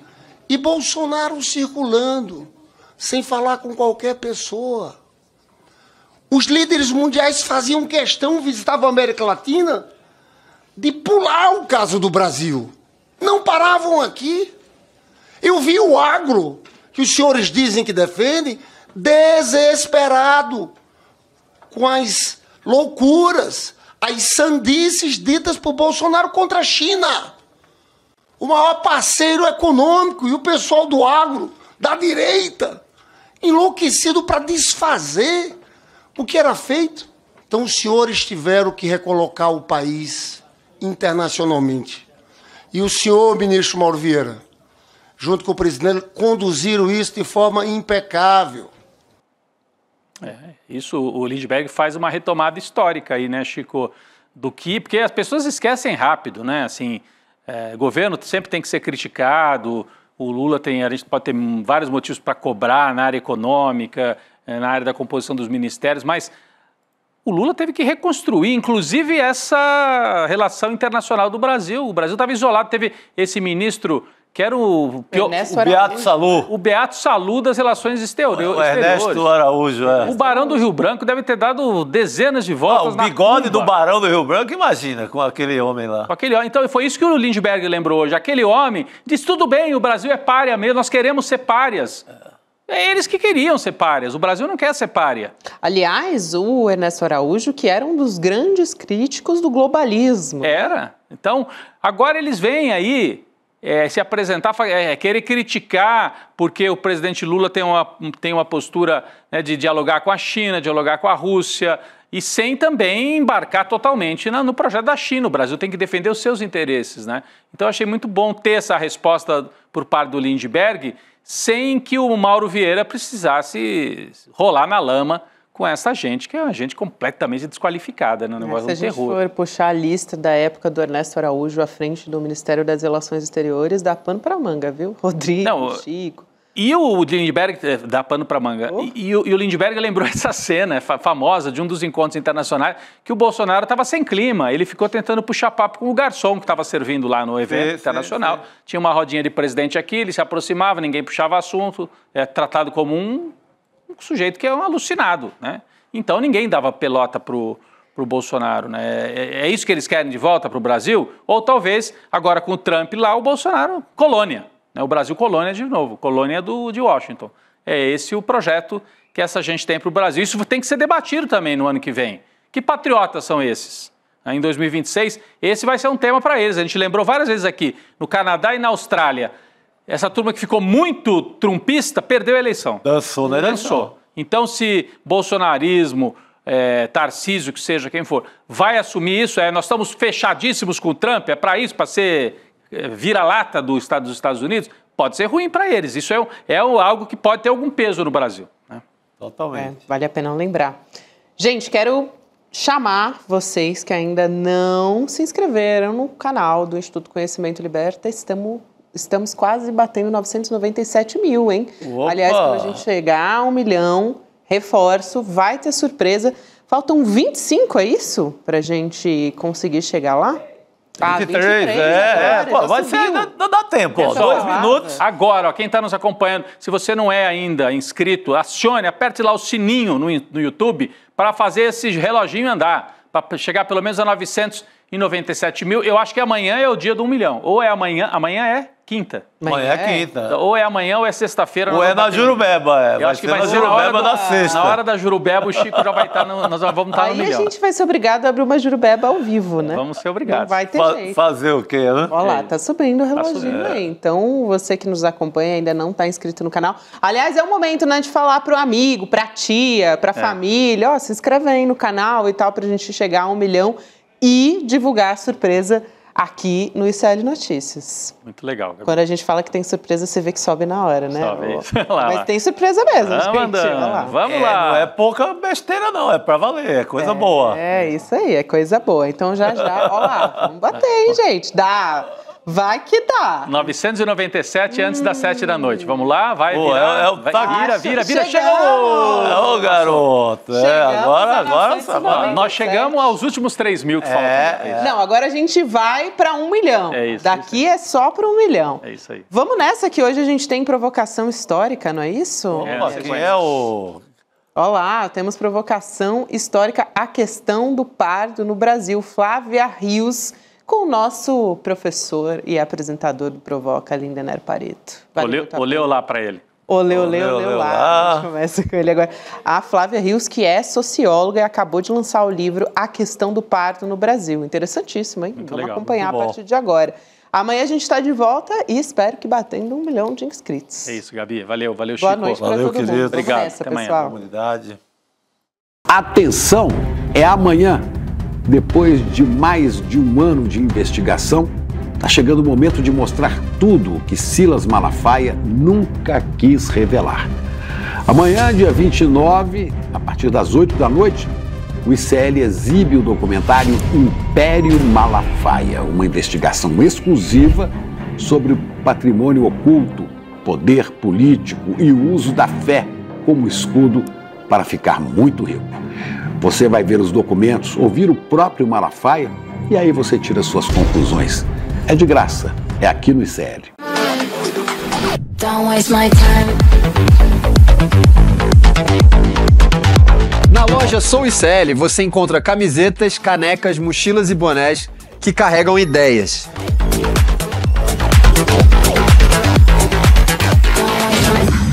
e Bolsonaro circulando, sem falar com qualquer pessoa. Os líderes mundiais faziam questão, visitavam a América Latina, de pular o caso do Brasil. Não paravam aqui. Eu vi o agro, que os senhores dizem que defendem, desesperado com as loucuras, as sandices ditas por Bolsonaro contra a China. O maior parceiro econômico, e o pessoal do agro, da direita, enlouquecido para desfazer o que era feito. Então os senhores tiveram que recolocar o país internacionalmente. E o senhor, ministro Mauro Vieira, junto com o presidente, conduziram isso de forma impecável. Isso, o Lindbergh faz uma retomada histórica aí, né, Chico? Porque as pessoas esquecem rápido, né? Assim, governo sempre tem que ser criticado. O Lula a gente pode ter vários motivos para cobrar na área econômica, na área da composição dos ministérios, mas o Lula teve que reconstruir, inclusive, essa relação internacional do Brasil. O Brasil estava isolado, teve esse ministro que era o Beato Salu. O Beato Salu das relações exteriores. O Ernesto Araújo. O Barão do Rio Branco deve ter dado dezenas de voltas o bigode do Barão do Rio Branco, imagina, com aquele homem lá. Então, foi isso que o Lindbergh lembrou hoje. Aquele homem disse, tudo bem, o Brasil é pária mesmo, nós queremos ser párias. É eles que queriam ser párias, o Brasil não quer ser pária. Aliás, o Ernesto Araújo, que era um dos grandes críticos do globalismo. Era. Então, agora eles vêm aí se apresentar, querer criticar, porque o presidente Lula tem uma postura, né, de dialogar com a China, dialogar com a Rússia, e sem também embarcar totalmente no projeto da China. O Brasil tem que defender os seus interesses, né? Então, eu achei muito bom ter essa resposta por parte do Lindbergh, sem que o Mauro Vieira precisasse rolar na lama com essa gente, que é uma gente completamente desqualificada, né? Negócio do terror. Se a gente for puxar a lista da época do Ernesto Araújo à frente do Ministério das Relações Exteriores, dá pano para manga, viu? Rodrigo, Chico. E o Lindbergh, dá pano para manga, e o Lindbergh lembrou essa cena famosa de um dos encontros internacionais, que o Bolsonaro estava sem clima, ele ficou tentando puxar papo com o garçom que estava servindo lá no evento internacional. Tinha uma rodinha de presidente aqui, ele se aproximava, ninguém puxava assunto, tratado como um sujeito que é um alucinado, né? Então ninguém dava pelota pro Bolsonaro, né? É isso que eles querem de volta para o Brasil? Ou talvez, agora com o Trump lá, o Bolsonaro, colônia. O Brasil colônia de novo, colônia de Washington. É esse o projeto que essa gente tem para o Brasil. Isso tem que ser debatido também no ano que vem. Que patriotas são esses? Em 2026, esse vai ser um tema para eles. A gente lembrou várias vezes aqui, no Canadá e na Austrália, essa turma que ficou muito trumpista perdeu a eleição. Dançou, né? Dançou. Então, se bolsonarismo, Tarcísio, que seja quem for, vai assumir isso, nós estamos fechadíssimos com o Trump, é para isso, para ser vira-lata dos Estados Unidos, pode ser ruim para eles. Isso é algo que pode ter algum peso no Brasil, né? Totalmente. Vale a pena lembrar. Gente, quero chamar vocês que ainda não se inscreveram no canal do Instituto Conhecimento Liberta. Estamos quase batendo 997 mil, hein? Opa! Aliás, quando a gente chegar a 1 milhão, reforço, vai ter surpresa. Faltam 25, é isso? Pra gente conseguir chegar lá? 23, vai ser, ainda dá tempo, ó, 2 minutos. Agora, ó, quem está nos acompanhando, se você não é ainda inscrito, aperte lá o sininho no YouTube para fazer esse reloginho andar, para chegar pelo menos a 997 mil. Eu acho que amanhã é o dia do 1 milhão. Ou é amanhã é quinta. Amanhã é quinta. Ou é amanhã ou é sexta-feira. Ou é na Jurubeba. Eu acho que vai ser Jurubeba da sexta. Na hora da Jurubeba, o Chico já vai estar, nós vamos estar no milhão. Aí a gente vai ser obrigado a abrir uma Jurubeba ao vivo, né? Vamos ser obrigados. Não vai ter jeito. Fazer o quê, né? Olha lá, tá subindo o reloginho aí. Então, você que nos acompanha ainda não tá inscrito no canal. Aliás, é o momento, né, de falar pro amigo, pra tia, pra família. Ó, se inscreve aí no canal e tal, pra gente chegar a 1 milhão e divulgar a surpresa aqui no ICL Notícias. Muito legal. Quando a gente fala que tem surpresa, você vê que sobe na hora, né? Mas tem surpresa mesmo, Vamos lá. Não é pouca besteira, não. É pra valer. É coisa boa. É isso aí, é coisa boa. Então já, ó lá, vamos bater, hein, gente? Dá. Vai que dá. 997 antes das 7 da noite. Vamos lá, vai virar. Vira. Chegou! Ô, garoto. Agora nós chegamos aos últimos 3 mil que faltam. Não, agora a gente vai para 1 milhão. É isso. Daqui é só para 1 milhão. É isso aí. Vamos nessa que hoje a gente tem provocação histórica, não é isso? Quem é o... Olá, temos provocação histórica, a questão do parto no Brasil. Flávia Rios, com o nosso professor e apresentador do Provoca, Lindener Pareto. Olê lá para ele. Olê lá. A gente começa com ele agora. A Flávia Rios, que é socióloga e acabou de lançar o livro A Questão do Parto no Brasil. Interessantíssimo, hein? Vamos acompanhar a partir de agora. Amanhã a gente está de volta e espero que batendo 1 milhão de inscritos. É isso, Gabi. Valeu, Chico. Boa noite para todo mundo. Obrigado. Nessa, até pessoal. amanhã. Comunidade. Atenção, é amanhã. Depois de mais de 1 ano de investigação, está chegando o momento de mostrar tudo o que Silas Malafaia nunca quis revelar. Amanhã, dia 29, a partir das 8 da noite, o ICL exibe o documentário Império Malafaia, uma investigação exclusiva sobre o patrimônio oculto, poder político e o uso da fé como escudo para ficar muito rico. Você vai ver os documentos, ouvir o próprio Malafaia e aí você tira suas conclusões. É de graça, é aqui no ICL. Na loja Sou ICL você encontra camisetas, canecas, mochilas e bonés que carregam ideias.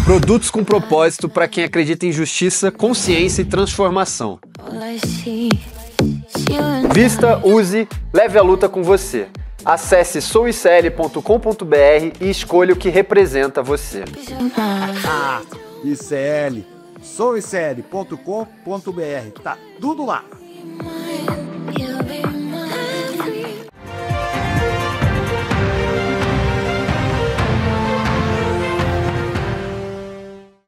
Produtos com propósito para quem acredita em justiça, consciência e transformação. Vista, use, leve a luta com você. Acesse souicl.com.br e escolha o que representa você. ICL, souicl.com.br, tá tudo lá.